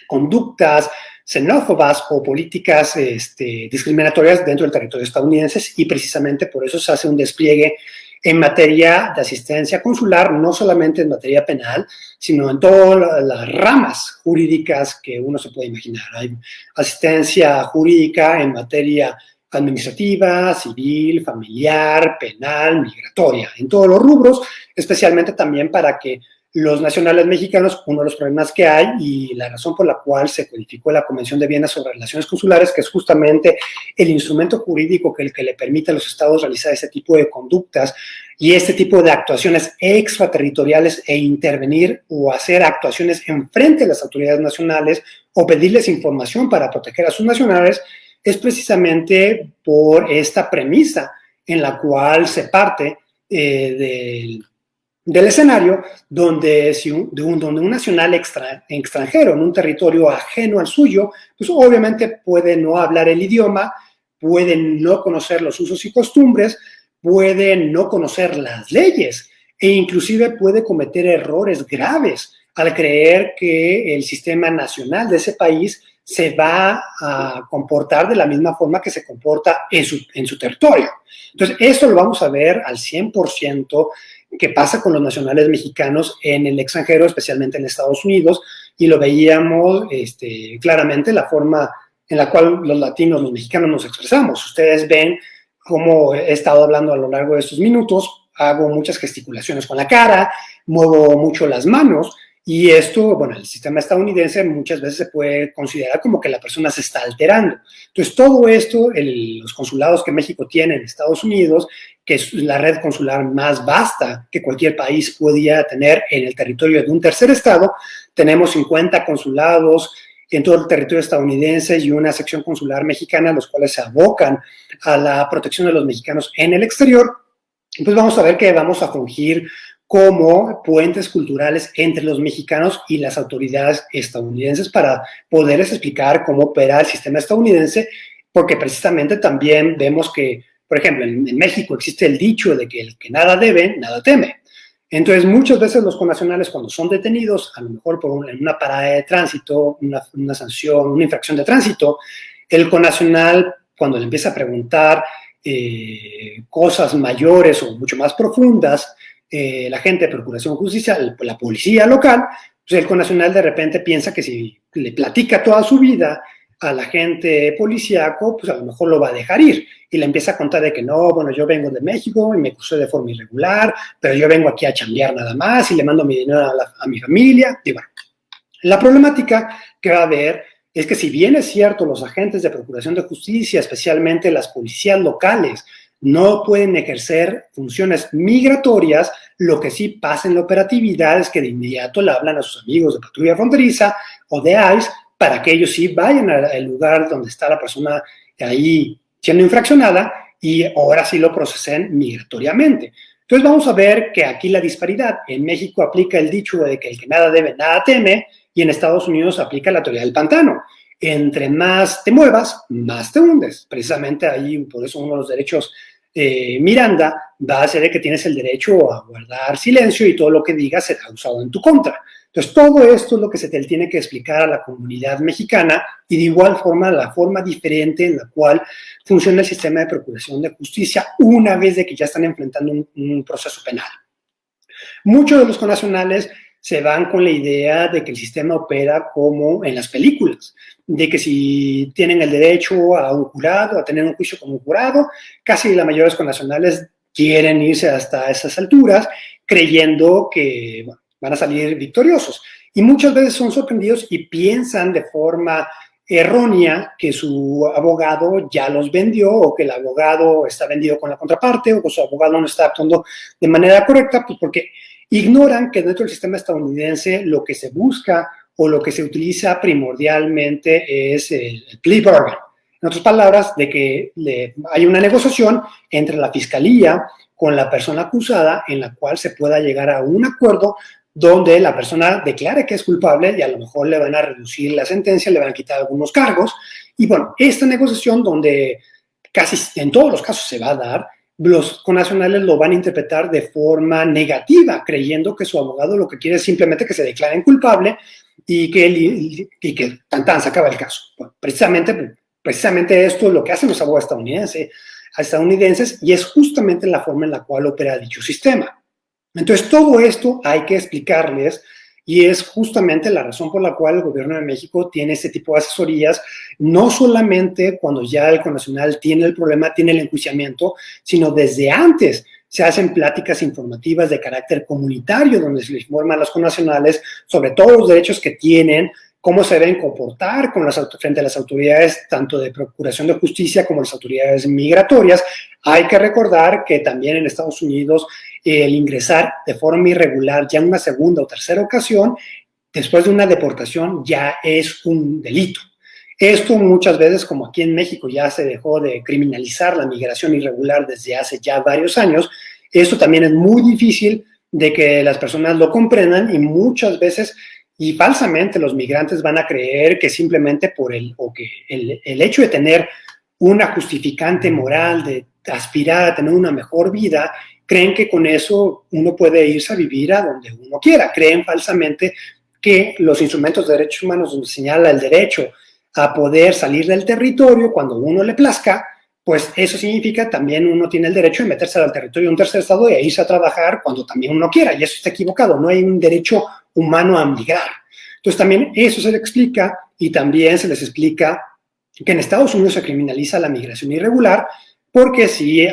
conductas xenófobas o políticas discriminatorias dentro del territorio estadounidense, y precisamente por eso se hace un despliegue en materia de asistencia consular, no solamente en materia penal, sino en todas las ramas jurídicas que uno se puede imaginar. Hay asistencia jurídica en materia administrativa, civil, familiar, penal, migratoria, en todos los rubros, especialmente también para que los nacionales mexicanos, uno de los problemas que hay y la razón por la cual se codificó la Convención de Viena sobre Relaciones Consulares, que es justamente el instrumento jurídico que le permite a los estados realizar este tipo de conductas y este tipo de actuaciones extraterritoriales e intervenir o hacer actuaciones en frente de las autoridades nacionales o pedirles información para proteger a sus nacionales, es precisamente por esta premisa en la cual se parte del escenario donde un nacional extranjero en un territorio ajeno al suyo, pues obviamente puede no hablar el idioma, puede no conocer los usos y costumbres, puede no conocer las leyes e inclusive puede cometer errores graves al creer que el sistema nacional de ese país se va a comportar de la misma forma que se comporta en su territorio. Entonces, esto lo vamos a ver al 100% que pasa con los nacionales mexicanos en el extranjero, especialmente en Estados Unidos, y lo veíamos claramente la forma en la cual los latinos, los mexicanos nos expresamos. Ustedes ven cómo he estado hablando a lo largo de estos minutos, hago muchas gesticulaciones con la cara, muevo mucho las manos, y esto, el sistema estadounidense muchas veces se puede considerar como que la persona se está alterando. Entonces, todo esto, los consulados que México tiene en Estados Unidos, que es la red consular más vasta que cualquier país podía tener en el territorio de un tercer estado, tenemos 50 consulados en todo el territorio estadounidense y una sección consular mexicana, los cuales se abocan a la protección de los mexicanos en el exterior. Pues vamos a ver que vamos a fungir como puentes culturales entre los mexicanos y las autoridades estadounidenses para poderles explicar cómo opera el sistema estadounidense, porque precisamente también vemos que, por ejemplo, en México existe el dicho de que el que nada debe, nada teme. Entonces, muchas veces los connacionales, cuando son detenidos, a lo mejor en una parada de tránsito, una sanción, una infracción de tránsito, el connacional, cuando le empieza a preguntar cosas mayores o mucho más profundas, la gente de Procuración de Justicia, la policía local, pues el connacional de repente piensa que si le platica toda su vida al agente policíaco, pues a lo mejor lo va a dejar ir y le empieza a contar de que no, bueno, yo vengo de México y me crucé de forma irregular, pero yo vengo aquí a chambear nada más y le mando mi dinero a mi familia. Y bueno, la problemática que va a haber es que si bien es cierto, los agentes de procuración de justicia, especialmente las policías locales, no pueden ejercer funciones migratorias, lo que sí pasa en la operatividad es que de inmediato le hablan a sus amigos de patrulla fronteriza o de ICE para que ellos sí vayan al lugar donde está la persona ahí siendo infraccionada y ahora sí lo procesen migratoriamente. Entonces vamos a ver que aquí la disparidad. En México aplica el dicho de que el que nada debe, nada teme, y en Estados Unidos aplica la teoría del pantano. Entre más te muevas, más te hundes. Precisamente ahí, por eso uno de los derechos Miranda va a ser que tienes el derecho a guardar silencio y todo lo que digas será usado en tu contra. Entonces, todo esto es lo que se te tiene que explicar a la comunidad mexicana y de igual forma la forma diferente en la cual funciona el sistema de procuración de justicia una vez de que ya están enfrentando un proceso penal. Muchos de los connacionales se van con la idea de que el sistema opera como en las películas, de que si tienen el derecho a un jurado, a tener un juicio con un jurado, casi la mayoría de los connacionales quieren irse hasta esas alturas creyendo que bueno, van a salir victoriosos. Y muchas veces son sorprendidos y piensan de forma errónea que su abogado ya los vendió o que el abogado está vendido con la contraparte o que su abogado no está actuando de manera correcta, pues porque ignoran que dentro del sistema estadounidense lo que se busca o lo que se utiliza primordialmente es el plea bargain. En otras palabras, de que hay una negociación entre la fiscalía con la persona acusada en la cual se pueda llegar a un acuerdo donde la persona declare que es culpable y a lo mejor le van a reducir la sentencia, le van a quitar algunos cargos. Y bueno, esta negociación donde casi en todos los casos se va a dar, los connacionales lo van a interpretar de forma negativa, creyendo que su abogado lo que quiere es simplemente que se declaren culpable y que tan se acaba el caso. Bueno, precisamente esto es lo que hacen los abogados estadounidenses y es justamente la forma en la cual opera dicho sistema. Entonces, todo esto hay que explicarles y es justamente la razón por la cual el gobierno de México tiene este tipo de asesorías, no solamente cuando ya el connacional tiene el problema, tiene el enjuiciamiento, sino desde antes se hacen pláticas informativas de carácter comunitario donde se les informa a los connacionales sobre todos los derechos que tienen, cómo se deben comportar frente a las autoridades tanto de procuración de justicia como las autoridades migratorias. Hay que recordar que también en Estados Unidos el ingresar de forma irregular ya en una segunda o tercera ocasión después de una deportación ya es un delito. Esto muchas veces, como aquí en México ya se dejó de criminalizar la migración irregular desde hace ya varios años, esto también es muy difícil de que las personas lo comprendan y muchas veces y falsamente los migrantes van a creer que simplemente por el hecho de tener una justificante moral, de aspirar a tener una mejor vida, creen que con eso uno puede irse a vivir a donde uno quiera. Creen falsamente que los instrumentos de derechos humanos donde señala el derecho a poder salir del territorio cuando uno le plazca, pues eso significa también uno tiene el derecho de meterse al territorio de un tercer estado y a irse a trabajar cuando también uno quiera, y eso está equivocado, no hay un derecho humano a migrar. Entonces también eso se le explica y también se les explica que en Estados Unidos se criminaliza la migración irregular porque sí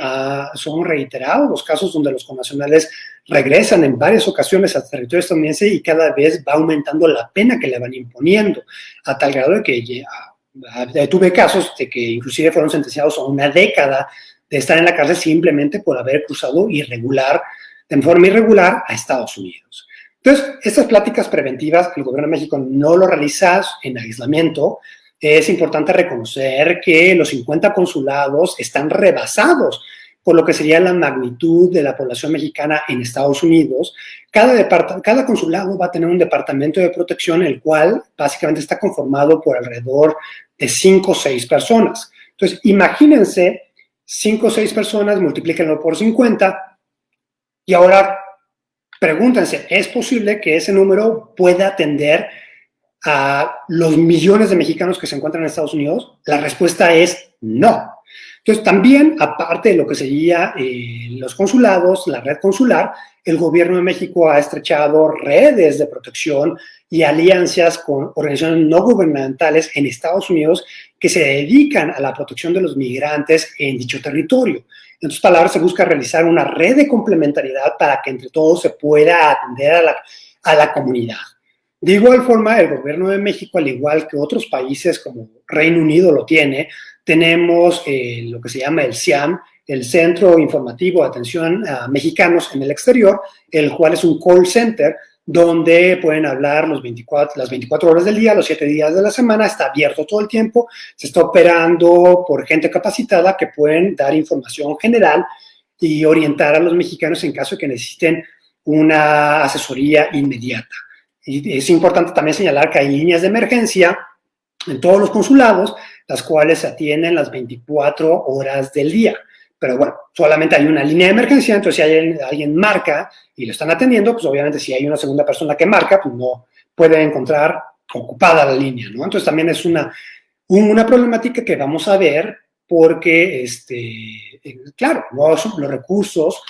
son reiterados los casos donde los connacionales regresan en varias ocasiones al territorio estadounidense y cada vez va aumentando la pena que le van imponiendo, a tal grado de que tuve casos de que inclusive fueron sentenciados a una década de estar en la cárcel simplemente por haber cruzado de forma irregular a Estados Unidos. Entonces, estas pláticas preventivas, el gobierno de México no lo realiza en aislamiento. Es importante reconocer que los 50 consulados están rebasados por lo que sería la magnitud de la población mexicana en Estados Unidos. Cada consulado va a tener un departamento de protección, el cual básicamente está conformado por alrededor de 5 o 6 personas. Entonces, imagínense 5 o 6 personas, multiplíquenlo por 50 y ahora pregúntense, ¿es posible que ese número pueda atender a los millones de mexicanos que se encuentran en Estados Unidos? La respuesta es no. Entonces, también, aparte de lo que sería los consulados, la red consular, el gobierno de México ha estrechado redes de protección y alianzas con organizaciones no gubernamentales en Estados Unidos que se dedican a la protección de los migrantes en dicho territorio. En otras palabras, se busca realizar una red de complementariedad para que entre todos se pueda atender a la comunidad. De igual forma, el gobierno de México, al igual que otros países como Reino Unido lo tiene, tenemos lo que se llama el CIAM, el Centro Informativo de Atención a Mexicanos en el Exterior, el cual es un call center donde pueden hablar las 24 horas del día, los 7 días de la semana, está abierto todo el tiempo, se está operando por gente capacitada que pueden dar información general y orientar a los mexicanos en caso de que necesiten una asesoría inmediata. Y es importante también señalar que hay líneas de emergencia en todos los consulados, las cuales se atienden las 24 horas del día. Pero bueno, solamente hay una línea de emergencia, entonces si alguien marca y lo están atendiendo, pues obviamente si hay una segunda persona que marca, pues no puede encontrar ocupada la línea, ¿no? Entonces también es una problemática que vamos a ver porque, claro, los recursos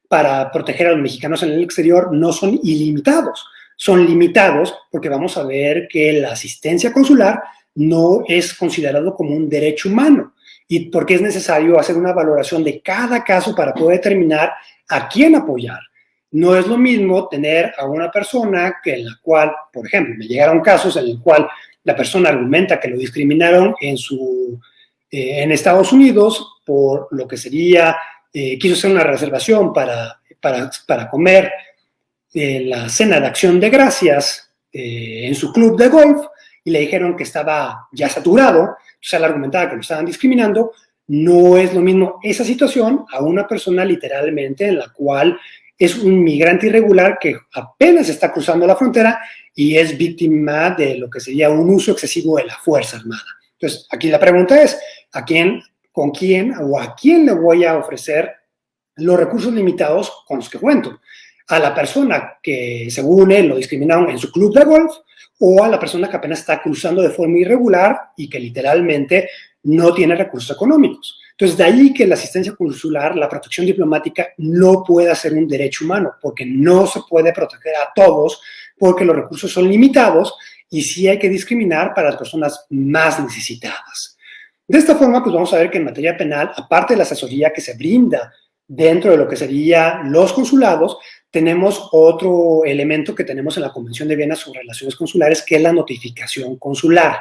para proteger a los mexicanos en el exterior no son ilimitados, son limitados porque vamos a ver que la asistencia consular no es considerado como un derecho humano y porque es necesario hacer una valoración de cada caso para poder determinar a quién apoyar. No es lo mismo tener a una persona que en la cual, por ejemplo, me llegaron casos en el cual la persona argumenta que lo discriminaron en Estados Unidos por lo que sería, quiso hacer una reservación para comer la cena de acción de gracias en su club de golf y le dijeron que estaba ya saturado, entonces él argumentaba que lo estaban discriminando. No es lo mismo esa situación a una persona literalmente en la cual es un migrante irregular que apenas está cruzando la frontera y es víctima de lo que sería un uso excesivo de la Fuerza Armada. Entonces, aquí la pregunta es, con quién o a quién le voy a ofrecer los recursos limitados con los que cuento? ¿A la persona que, según él, lo discriminaron en su club de golf o a la persona que apenas está cruzando de forma irregular y que literalmente no tiene recursos económicos? Entonces, de ahí que la asistencia consular, la protección diplomática, no pueda ser un derecho humano, porque no se puede proteger a todos, porque los recursos son limitados y sí hay que discriminar para las personas más necesitadas. De esta forma, pues vamos a ver que en materia penal, aparte de la asesoría que se brinda dentro de lo que serían los consulados, tenemos otro elemento que tenemos en la Convención de Viena sobre Relaciones Consulares, que es la notificación consular.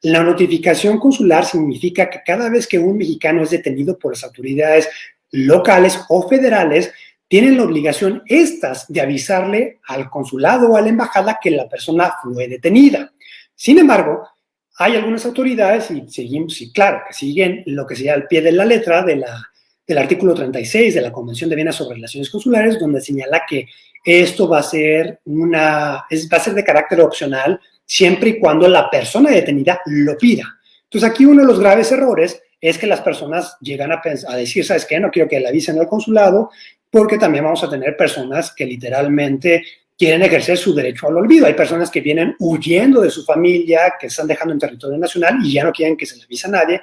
La notificación consular significa que cada vez que un mexicano es detenido por las autoridades locales o federales, tienen la obligación estas de avisarle al consulado o a la embajada que la persona fue detenida. Sin embargo, hay algunas autoridades, y claro, que siguen lo que sería al pie de la letra del artículo 36 de la Convención de Viena sobre Relaciones Consulares, donde señala que esto va a ser de carácter opcional siempre y cuando la persona detenida lo pida. Entonces, aquí uno de los graves errores es que las personas llegan a decir, ¿sabes qué? No quiero que le avisen al consulado, porque también vamos a tener personas que literalmente quieren ejercer su derecho al olvido. Hay personas que vienen huyendo de su familia, que están dejando en territorio nacional y ya no quieren que se les avise a nadie.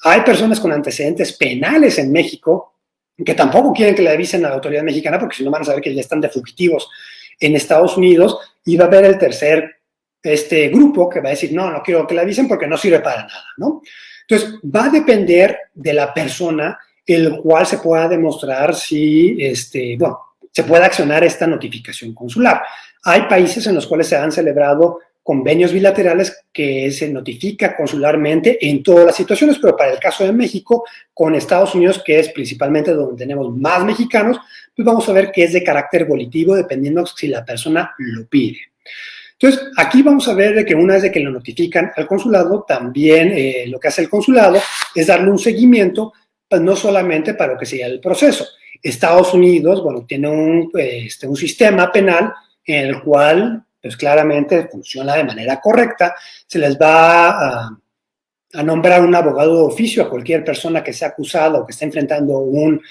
Hay personas con antecedentes penales en México que tampoco quieren que le avisen a la autoridad mexicana porque si no van a saber que ya están de fugitivos en Estados Unidos y va a haber el tercer grupo que va a decir, no quiero que le avisen porque no sirve para nada, ¿no? Entonces, va a depender de la persona el cual se pueda demostrar si, se puede accionar esta notificación consular. Hay países en los cuales se han celebrado convenios bilaterales que se notifica consularmente en todas las situaciones, pero para el caso de México, con Estados Unidos, que es principalmente donde tenemos más mexicanos, pues vamos a ver que es de carácter volitivo, dependiendo si la persona lo pide. Entonces, aquí vamos a ver de que una vez de que lo notifican al consulado, también lo que hace el consulado es darle un seguimiento, pues no solamente para lo que sería el proceso. Estados Unidos, tiene un sistema penal en el cual, pues claramente funciona de manera correcta. Se les va a nombrar un abogado de oficio a cualquier persona que sea acusada o que esté enfrentando un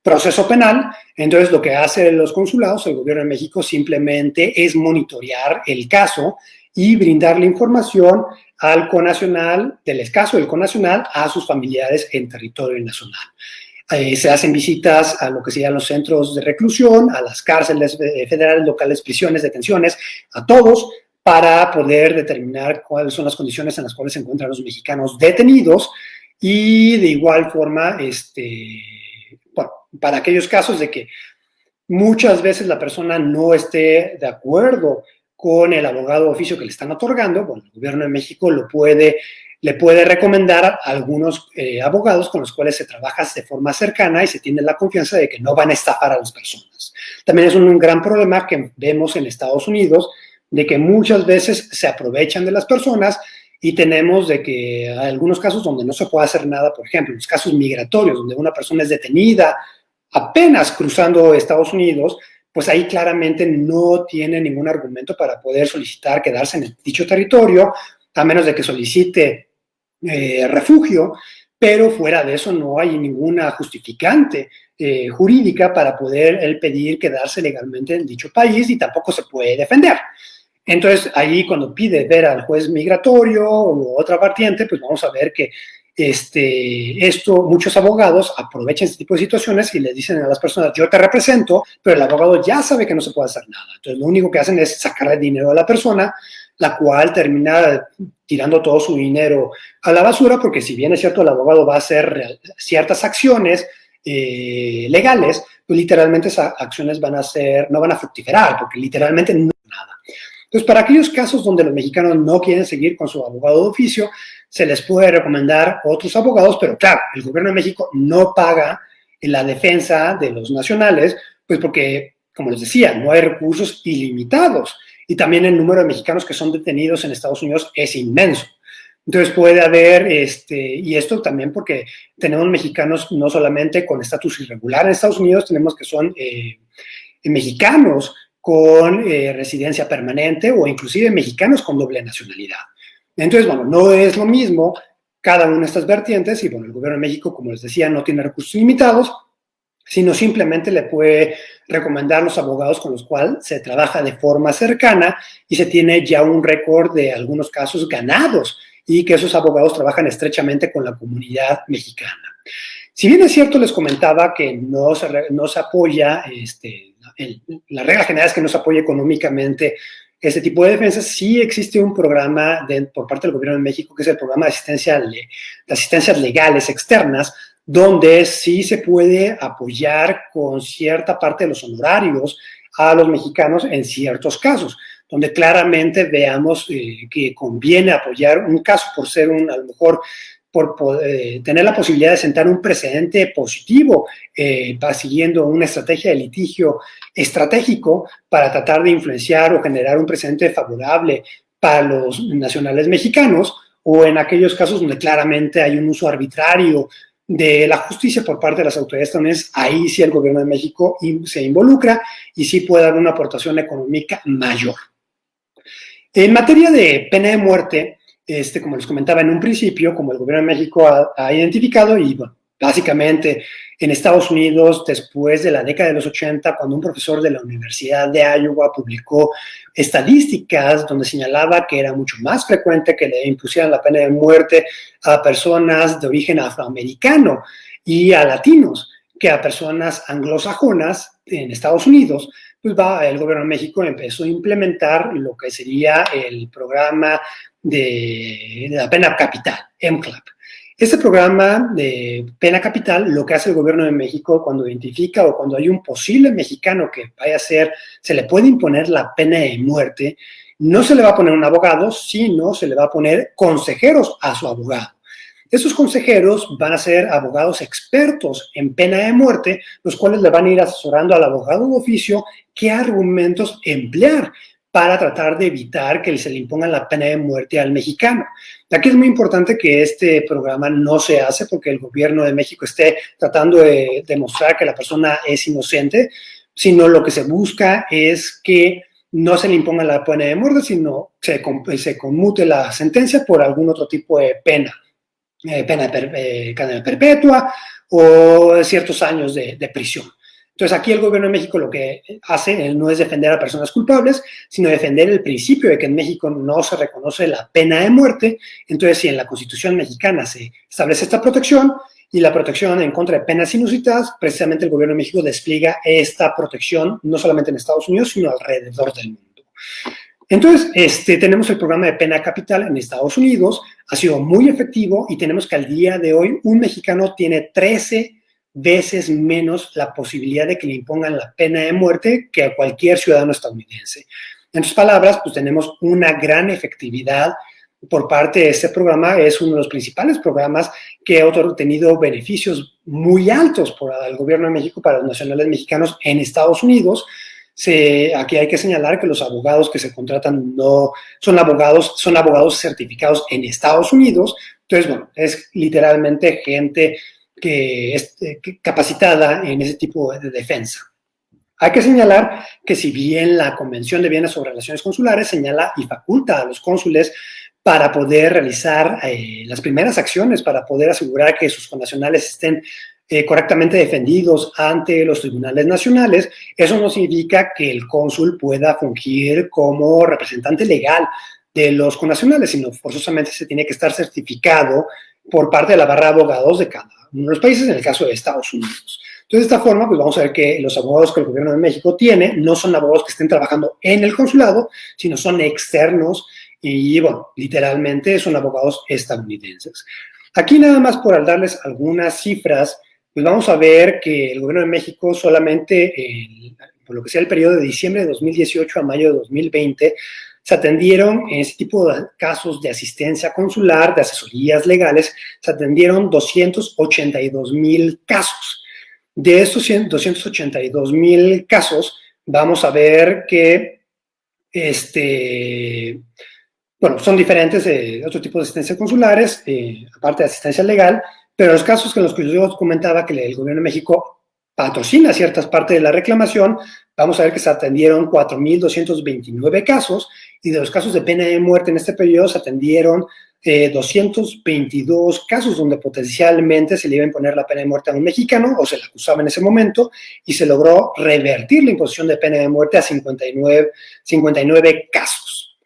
proceso penal. Entonces, lo que hacen los consulados, el gobierno de México, simplemente es monitorear el caso y brindarle información al connacional, del escaso del connacional, a sus familiares en territorio nacional. Se hacen visitas a lo que serían los centros de reclusión, a las cárceles federales, locales, prisiones, detenciones, a todos, para poder determinar cuáles son las condiciones en las cuales se encuentran los mexicanos detenidos y de igual forma, bueno, para aquellos casos de que muchas veces la persona no esté de acuerdo con el abogado de oficio que le están otorgando, bueno, el gobierno de México le puede recomendar a algunos abogados con los cuales se trabaja de forma cercana y se tiene la confianza de que no van a estafar a las personas. También es un gran problema que vemos en Estados Unidos, de que muchas veces se aprovechan de las personas y tenemos de que hay algunos casos donde no se puede hacer nada, por ejemplo, los casos migratorios, donde una persona es detenida apenas cruzando Estados Unidos, pues ahí claramente no tiene ningún argumento para poder solicitar quedarse en dicho territorio, a menos de que solicite refugio, pero fuera de eso no hay ninguna justificante jurídica para poder él pedir quedarse legalmente en dicho país y tampoco se puede defender. Entonces, ahí cuando pide ver al juez migratorio o otra partiente, pues vamos a ver que muchos abogados aprovechan este tipo de situaciones y le dicen a las personas, yo te represento, pero el abogado ya sabe que no se puede hacer nada. Entonces, lo único que hacen es sacarle dinero a la persona, la cual termina tirando todo su dinero a la basura, porque si bien es cierto, el abogado va a hacer ciertas acciones legales, pues literalmente esas acciones no van a fructiferar, porque literalmente no hay nada. Entonces, para aquellos casos donde los mexicanos no quieren seguir con su abogado de oficio, se les puede recomendar otros abogados, pero claro, el gobierno de México no paga en la defensa de los nacionales, pues porque, como les decía, no hay recursos ilimitados y también el número de mexicanos que son detenidos en Estados Unidos es inmenso. Entonces puede haber, y esto también porque tenemos mexicanos no solamente con estatus irregular en Estados Unidos, tenemos que son mexicanos con residencia permanente o inclusive mexicanos con doble nacionalidad. Entonces, bueno, no es lo mismo cada una de estas vertientes y, bueno, el gobierno de México, como les decía, no tiene recursos limitados, sino simplemente le puede recomendar los abogados con los cuales se trabaja de forma cercana y se tiene ya un récord de algunos casos ganados y que esos abogados trabajan estrechamente con la comunidad mexicana. Si bien es cierto, les comentaba que no se apoya, la regla general es que no se apoya económicamente este tipo de defensas, sí existe un programa por parte del gobierno de México, que es el programa de asistencias legales externas, donde sí se puede apoyar con cierta parte de los honorarios a los mexicanos en ciertos casos, donde claramente veamos que conviene apoyar un caso por ser a lo mejor por tener la posibilidad de sentar un precedente positivo, siguiendo una estrategia de litigio estratégico para tratar de influenciar o generar un precedente favorable para los nacionales mexicanos, o en aquellos casos donde claramente hay un uso arbitrario de la justicia por parte de las autoridades estadounidenses, ahí sí el gobierno de México se involucra y sí puede dar una aportación económica mayor. En materia de pena de muerte, como les comentaba en un principio, como el gobierno de México ha identificado, y bueno, básicamente en Estados Unidos, después de la década de los 80, cuando un profesor de la Universidad de Iowa publicó estadísticas donde señalaba que era mucho más frecuente que le impusieran la pena de muerte a personas de origen afroamericano y a latinos que a personas anglosajonas en Estados Unidos, pues el gobierno de México empezó a implementar lo que sería el programa de la pena capital, MCLAP. Este programa de pena capital, lo que hace el gobierno de México cuando identifica o cuando hay un posible mexicano que vaya a ser, se le puede imponer la pena de muerte, no se le va a poner un abogado, sino se le va a poner consejeros a su abogado. Esos consejeros van a ser abogados expertos en pena de muerte, los cuales le van a ir asesorando al abogado de oficio qué argumentos emplear para tratar de evitar que se le imponga la pena de muerte al mexicano. Aquí es muy importante que este programa no se hace porque el gobierno de México esté tratando de demostrar que la persona es inocente, sino lo que se busca es que no se le imponga la pena de muerte, sino se conmute la sentencia por algún otro tipo de pena. Cadena perpetua o ciertos años de prisión. Entonces, aquí el gobierno de México lo que hace no es defender a personas culpables, sino defender el principio de que en México no se reconoce la pena de muerte. Entonces, si en la Constitución mexicana se establece esta protección y la protección en contra de penas inusitadas, precisamente el gobierno de México despliega esta protección no solamente en Estados Unidos, sino alrededor del mundo. Entonces, tenemos el programa de pena capital en Estados Unidos, ha sido muy efectivo y tenemos que al día de hoy un mexicano tiene 13 veces menos la posibilidad de que le impongan la pena de muerte que a cualquier ciudadano estadounidense. En otras palabras, pues tenemos una gran efectividad por parte de este programa. Es uno de los principales programas que ha obtenido beneficios muy altos por el gobierno de México para los nacionales mexicanos en Estados Unidos. Aquí hay que señalar que los abogados que se contratan no son abogados certificados en Estados Unidos. Entonces, bueno, es literalmente gente que es capacitada en ese tipo de defensa. Hay que señalar que si bien la Convención de Viena sobre Relaciones Consulares señala y faculta a los cónsules para poder realizar las primeras acciones, para poder asegurar que sus connacionales estén correctamente defendidos ante los tribunales nacionales, eso no significa que el cónsul pueda fungir como representante legal de los connacionales, sino forzosamente se tiene que estar certificado por parte de la barra de abogados de cada uno de los países, en el caso de Estados Unidos. Entonces, de esta forma, pues vamos a ver que los abogados que el gobierno de México tiene no son abogados que estén trabajando en el consulado, sino son externos y, bueno, literalmente son abogados estadounidenses. Aquí nada más por darles algunas cifras, pues vamos a ver que el gobierno de México solamente, por lo que sea el periodo de diciembre de 2018 a mayo de 2020, se atendieron en ese tipo de casos de asistencia consular, de asesorías legales, se atendieron 282,000 casos. De estos 282,000 casos, vamos a ver que bueno, son diferentes de otro tipo de asistencia consulares, aparte de asistencia legal, pero los casos en los que yo comentaba que el gobierno de México patrocina ciertas partes de la reclamación, vamos a ver que se atendieron 4,229 casos, y de los casos de pena de muerte en este periodo se atendieron 222 casos donde potencialmente se le iba a imponer la pena de muerte a un mexicano, o se le acusaba en ese momento, y se logró revertir la imposición de pena de muerte a 59 casos.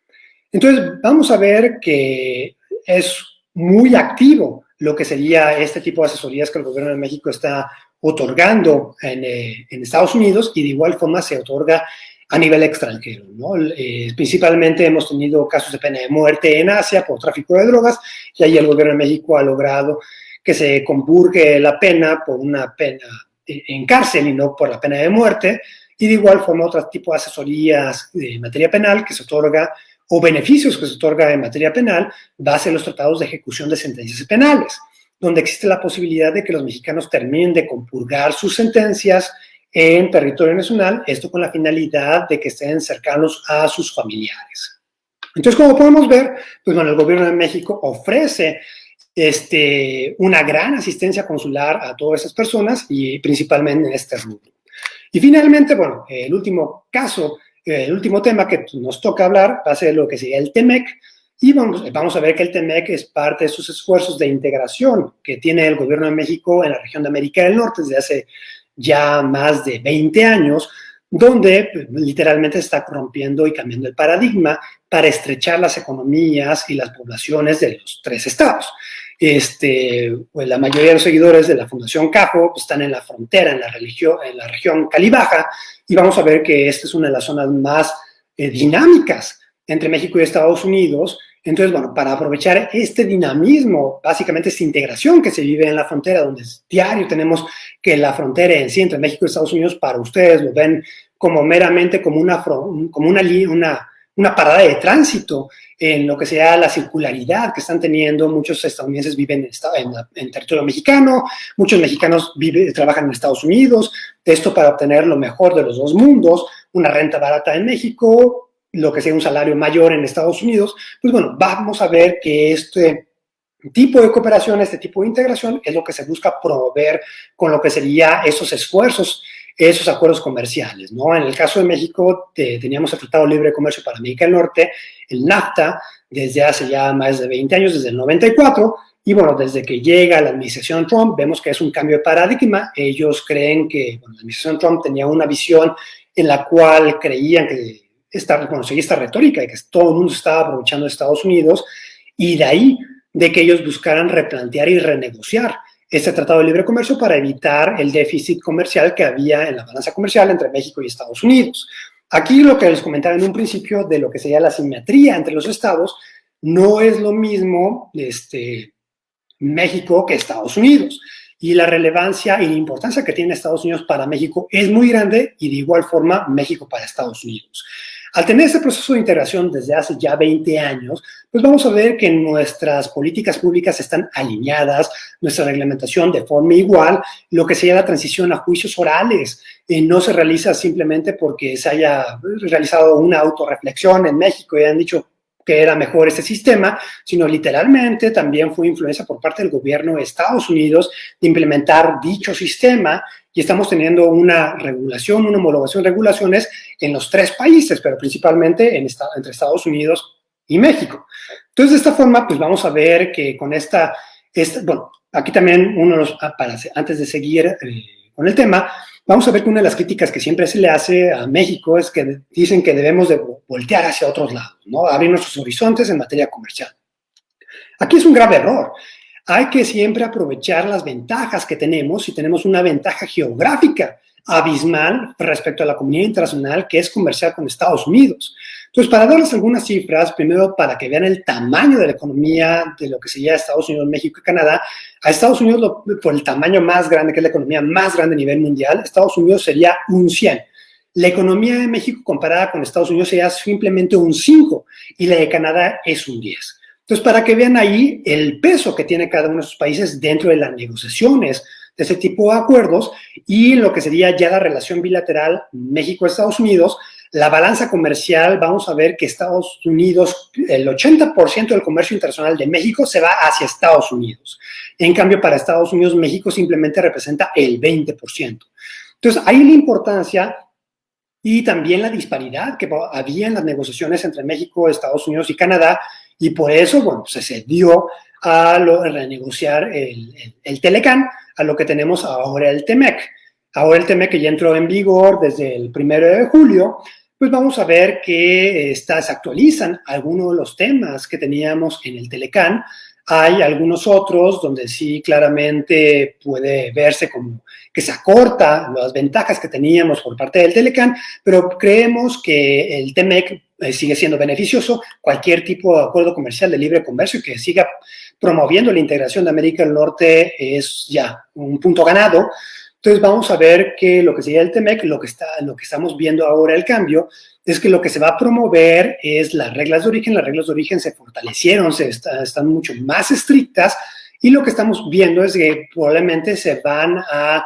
Entonces, vamos a ver que es muy activo lo que sería este tipo de asesorías que el gobierno de México está otorgando en Estados Unidos, y de igual forma se otorga a nivel extranjero, ¿no? Principalmente hemos tenido casos de pena de muerte en Asia por tráfico de drogas, y ahí el gobierno de México ha logrado que se compurgue la pena por una pena en cárcel y no por la pena de muerte, y de igual forma otro tipo de asesorías de materia penal que se otorga, o beneficios que se otorga en materia penal, base en los tratados de ejecución de sentencias penales, donde existe la posibilidad de que los mexicanos terminen de compurgar sus sentencias en territorio nacional, esto con la finalidad de que estén cercanos a sus familiares. Entonces, como podemos ver, pues bueno, el gobierno de México ofrece una gran asistencia consular a todas esas personas, y principalmente en este rubro. Y finalmente, bueno, el último caso, el último tema que nos toca hablar va a ser lo que sería el TEMEC. Y vamos a ver que el TEMEC es parte de esos esfuerzos de integración que tiene el gobierno de México en la región de América del Norte desde hace ya más de 20 años, donde literalmente se está rompiendo y cambiando el paradigma para estrechar las economías y las poblaciones de los tres estados. Pues la mayoría de los seguidores de la Fundación CAJO están en la frontera, en la región Cali-Baja, y vamos a ver que esta es una de las zonas más dinámicas entre México y Estados Unidos. Entonces, bueno, para aprovechar este dinamismo, básicamente esta integración que se vive en la frontera, donde diario tenemos que la frontera en sí entre México y Estados Unidos, para ustedes lo ven como meramente como una parada de tránsito en lo que sea la circularidad que están teniendo. Muchos estadounidenses viven en territorio mexicano, muchos mexicanos trabajan en Estados Unidos, esto para obtener lo mejor de los dos mundos, una renta barata en México, lo que sea un salario mayor en Estados Unidos. Pues bueno, vamos a ver que este tipo de cooperación, este tipo de integración es lo que se busca promover con lo que sería esos esfuerzos, esos acuerdos comerciales, ¿no? En el caso de México teníamos el Tratado de Libre Comercio para América del Norte, el NAFTA, desde hace ya más de 20 años, desde el 94, Y bueno, desde que llega la administración Trump, vemos que es un cambio de paradigma. Ellos creen que la administración Trump tenía una visión en la cual creían que seguía esta retórica de que todo el mundo estaba aprovechando de Estados Unidos, y de ahí de que ellos buscaran replantear y renegociar este tratado de libre comercio para evitar el déficit comercial que había en la balanza comercial entre México y Estados Unidos. Aquí lo que les comentaba en un principio de lo que sería la simetría entre los estados, no es lo mismo México que Estados Unidos. Y la relevancia y la importancia que tiene Estados Unidos para México es muy grande, y de igual forma México para Estados Unidos. Al tener este proceso de integración desde hace ya 20 años, pues vamos a ver que nuestras políticas públicas están alineadas, nuestra reglamentación de forma igual, lo que sería la transición a juicios orales no se realiza simplemente porque se haya realizado una autorreflexión en México y han dicho que era mejor este sistema, sino literalmente también fue influencia por parte del gobierno de Estados Unidos de implementar dicho sistema, y estamos teniendo una regulación, una homologación de regulaciones en los 3 países, pero principalmente entre Estados Unidos y México. Entonces, de esta forma, pues vamos a ver que con bueno, aquí también antes de seguir con el tema, vamos a ver que una de las críticas que siempre se le hace a México es que dicen que debemos de voltear hacia otros lados, ¿no? Abrir nuestros horizontes en materia comercial. Aquí es un grave error. Hay que siempre aprovechar las ventajas que tenemos, y tenemos una ventaja geográfica abismal respecto a la comunidad internacional, que es comerciar con Estados Unidos. Entonces, para darles algunas cifras, primero para que vean el tamaño de la economía de lo que sería Estados Unidos, México y Canadá. A Estados Unidos, por el tamaño más grande, que es la economía más grande a nivel mundial, Estados Unidos sería un 100. La economía de México comparada con Estados Unidos sería simplemente un 5, y la de Canadá es un 10. Entonces, para que vean ahí el peso que tiene cada uno de esos países dentro de las negociaciones de ese tipo de acuerdos, y lo que sería ya la relación bilateral México-Estados Unidos, la balanza comercial, vamos a ver que Estados Unidos, el 80% del comercio internacional de México se va hacia Estados Unidos. En cambio, para Estados Unidos, México simplemente representa el 20%. Entonces, ahí la importancia y también la disparidad que había en las negociaciones entre México, Estados Unidos y Canadá, y por eso, bueno, se cedió a renegociar el Telecán, a lo que tenemos ahora el TEMEC. Ahora el TEMEC, que ya entró en vigor desde el 1 de julio, pues vamos a ver que se actualizan algunos de los temas que teníamos en el Telecán. Hay algunos otros donde sí claramente puede verse como que se acorta las ventajas que teníamos por parte del Telecán, pero creemos que el TEMEC sigue siendo beneficioso. Cualquier tipo de acuerdo comercial de libre comercio que siga promoviendo la integración de América del Norte es ya un punto ganado. Entonces vamos a ver que lo que sería el TEMEC, lo que estamos viendo ahora, el cambio, es que lo que se va a promover es las reglas de origen. Las reglas de origen se fortalecieron, están mucho más estrictas, y lo que estamos viendo es que probablemente se van a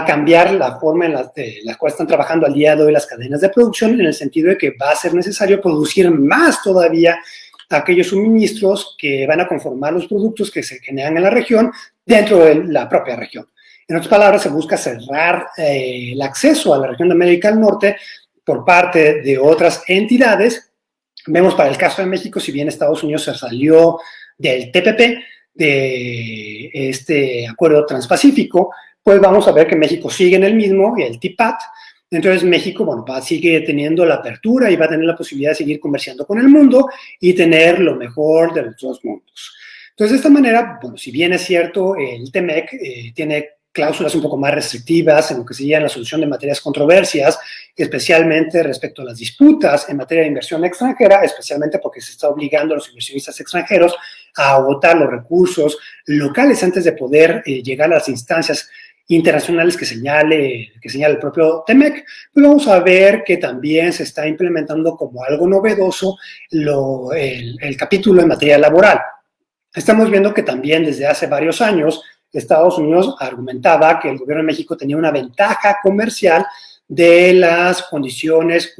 cambiar la forma en la cual están trabajando al día de hoy las cadenas de producción, en el sentido de que va a ser necesario producir más todavía aquellos suministros que van a conformar los productos que se generan en la región dentro de la propia región. En otras palabras, se busca cerrar el acceso a la región de América del Norte por parte de otras entidades. Vemos para el caso de México, si bien Estados Unidos se salió del TPP, de este acuerdo transpacífico, pues vamos a ver que México sigue en el mismo, el TPAT. Entonces México, bueno, sigue teniendo la apertura y va a tener la posibilidad de seguir comerciando con el mundo y tener lo mejor de los dos mundos. Entonces, de esta manera, bueno, si bien es cierto, el TEMEC tiene cláusulas un poco más restrictivas en lo que sería la solución de materias controversias, especialmente respecto a las disputas en materia de inversión extranjera, especialmente porque se está obligando a los inversionistas extranjeros a agotar los recursos locales antes de poder llegar a las instancias internacionales que señale el propio TEMEC. Pues vamos a ver que también se está implementando como algo novedoso el capítulo en materia laboral. Estamos viendo que también desde hace varios años Estados Unidos argumentaba que el gobierno de México tenía una ventaja comercial de las condiciones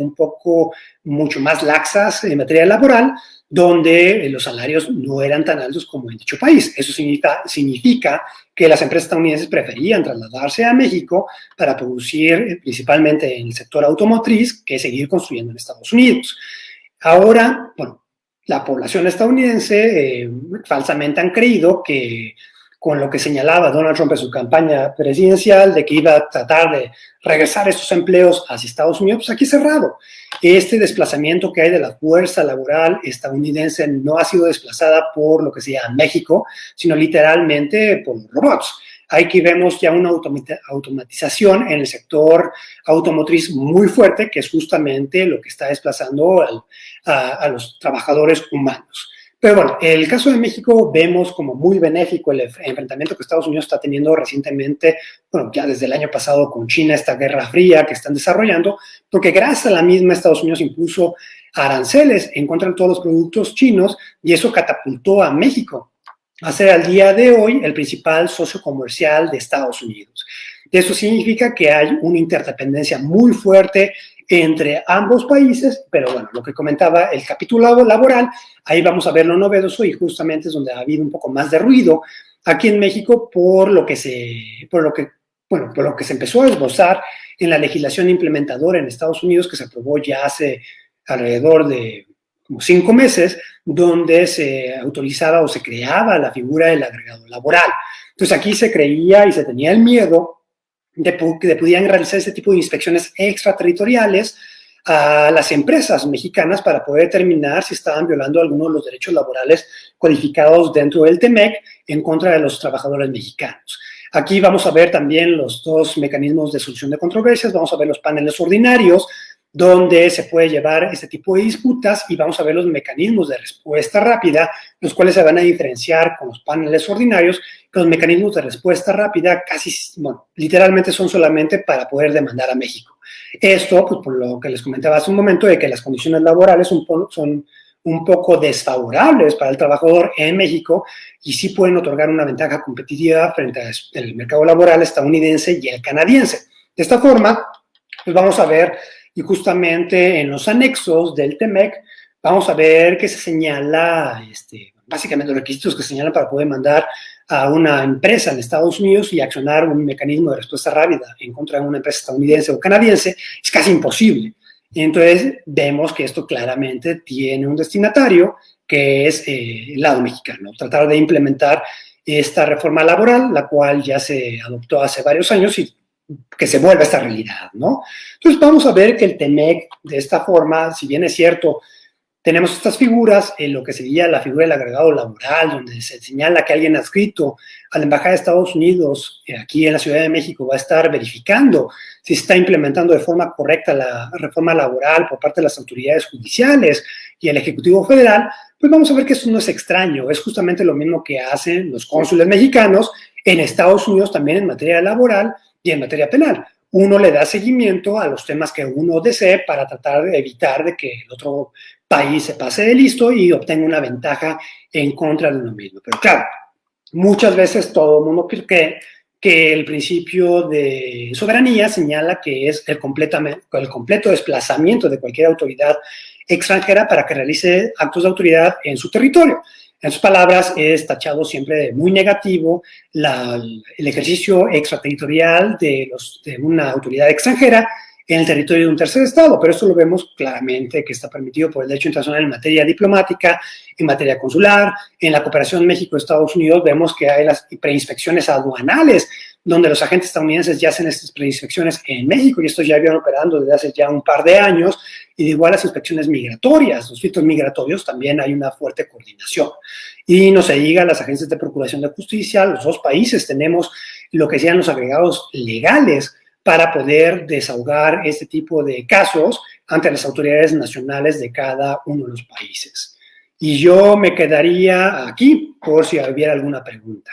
mucho más laxas en materia laboral, donde los salarios no eran tan altos como en dicho país. Eso significa que las empresas estadounidenses preferían trasladarse a México para producir principalmente en el sector automotriz que seguir construyendo en Estados Unidos. Ahora, bueno, la población estadounidense falsamente han creído que con lo que señalaba Donald Trump en su campaña presidencial, de que iba a tratar de regresar estos empleos hacia Estados Unidos, pues aquí cerrado. Este desplazamiento que hay de la fuerza laboral estadounidense no ha sido desplazada por lo que se llama México, sino literalmente por los robots. Aquí vemos ya una automatización en el sector automotriz muy fuerte, que es justamente lo que está desplazando a los trabajadores humanos. Pero bueno, el caso de México vemos como muy benéfico el enfrentamiento que Estados Unidos está teniendo recientemente, bueno, ya desde el año pasado con China, esta guerra fría que están desarrollando, porque gracias a la misma Estados Unidos impuso aranceles en contra de todos los productos chinos y eso catapultó a México a ser al día de hoy el principal socio comercial de Estados Unidos. Eso significa que hay una interdependencia muy fuerte entre ambos países, pero bueno, lo que comentaba el capítulo laboral, ahí vamos a ver lo novedoso y justamente es donde ha habido un poco más de ruido aquí en México por lo que se empezó a esbozar en la legislación implementadora en Estados Unidos que se aprobó ya hace alrededor de como 5 meses, donde se autorizaba o se creaba la figura del agregado laboral. Entonces aquí se creía y se tenía el miedo de que pudieran realizar este tipo de inspecciones extraterritoriales a las empresas mexicanas para poder determinar si estaban violando algunos de los derechos laborales codificados dentro del TEMEC en contra de los trabajadores mexicanos. Aquí vamos a ver también los dos mecanismos de solución de controversias, vamos a ver los paneles ordinarios, donde se puede llevar este tipo de disputas y vamos a ver los mecanismos de respuesta rápida, los cuales se van a diferenciar con los paneles ordinarios, que los mecanismos de respuesta rápida casi, bueno, literalmente son solamente para poder demandar a México. Esto, pues por lo que les comentaba hace un momento, de que las condiciones laborales son un poco desfavorables para el trabajador en México y sí pueden otorgar una ventaja competitiva frente al mercado laboral estadounidense y el canadiense. De esta forma, pues vamos a ver, y justamente en los anexos del TEMEC, vamos a ver que se señala, básicamente los requisitos que se señalan para poder mandar a una empresa en Estados Unidos y accionar un mecanismo de respuesta rápida en contra de una empresa estadounidense o canadiense, es casi imposible. Y entonces vemos que esto claramente tiene un destinatario que es el lado mexicano, tratar de implementar esta reforma laboral, la cual ya se adoptó hace varios años y que se vuelva esta realidad, ¿no? Entonces vamos a ver que el TEMEC de esta forma, si bien es cierto, tenemos estas figuras, en lo que sería la figura del agregado laboral, donde se señala que alguien adscrito a la Embajada de Estados Unidos aquí en la Ciudad de México va a estar verificando si se está implementando de forma correcta la reforma laboral por parte de las autoridades judiciales y el Ejecutivo Federal, pues vamos a ver que esto no es extraño, es justamente lo mismo que hacen los cónsules mexicanos en Estados Unidos también en materia laboral y en materia penal. Uno le da seguimiento a los temas que uno desee para tratar de evitar de que el otro país se pase de listo y obtenga una ventaja en contra de uno mismo. Pero claro, muchas veces todo el mundo cree que el principio de soberanía señala que es el completo desplazamiento de cualquier autoridad extranjera para que realice actos de autoridad en su territorio. En sus palabras, es tachado siempre de muy negativo el ejercicio extraterritorial de una autoridad extranjera en el territorio de un tercer estado, pero esto lo vemos claramente que está permitido por el derecho internacional en materia diplomática, en materia consular, en la cooperación México-Estados Unidos vemos que hay las preinspecciones aduanales, donde los agentes estadounidenses ya hacen estas preinspecciones en México y estos ya vienen operando desde hace ya un par de años, y de igual las inspecciones migratorias, los filtros migratorios también hay una fuerte coordinación. Y no se diga las agencias de procuración de justicia, los dos países tenemos lo que sean los agregados legales para poder desahogar este tipo de casos ante las autoridades nacionales de cada uno de los países. Y yo me quedaría aquí por si hubiera alguna pregunta.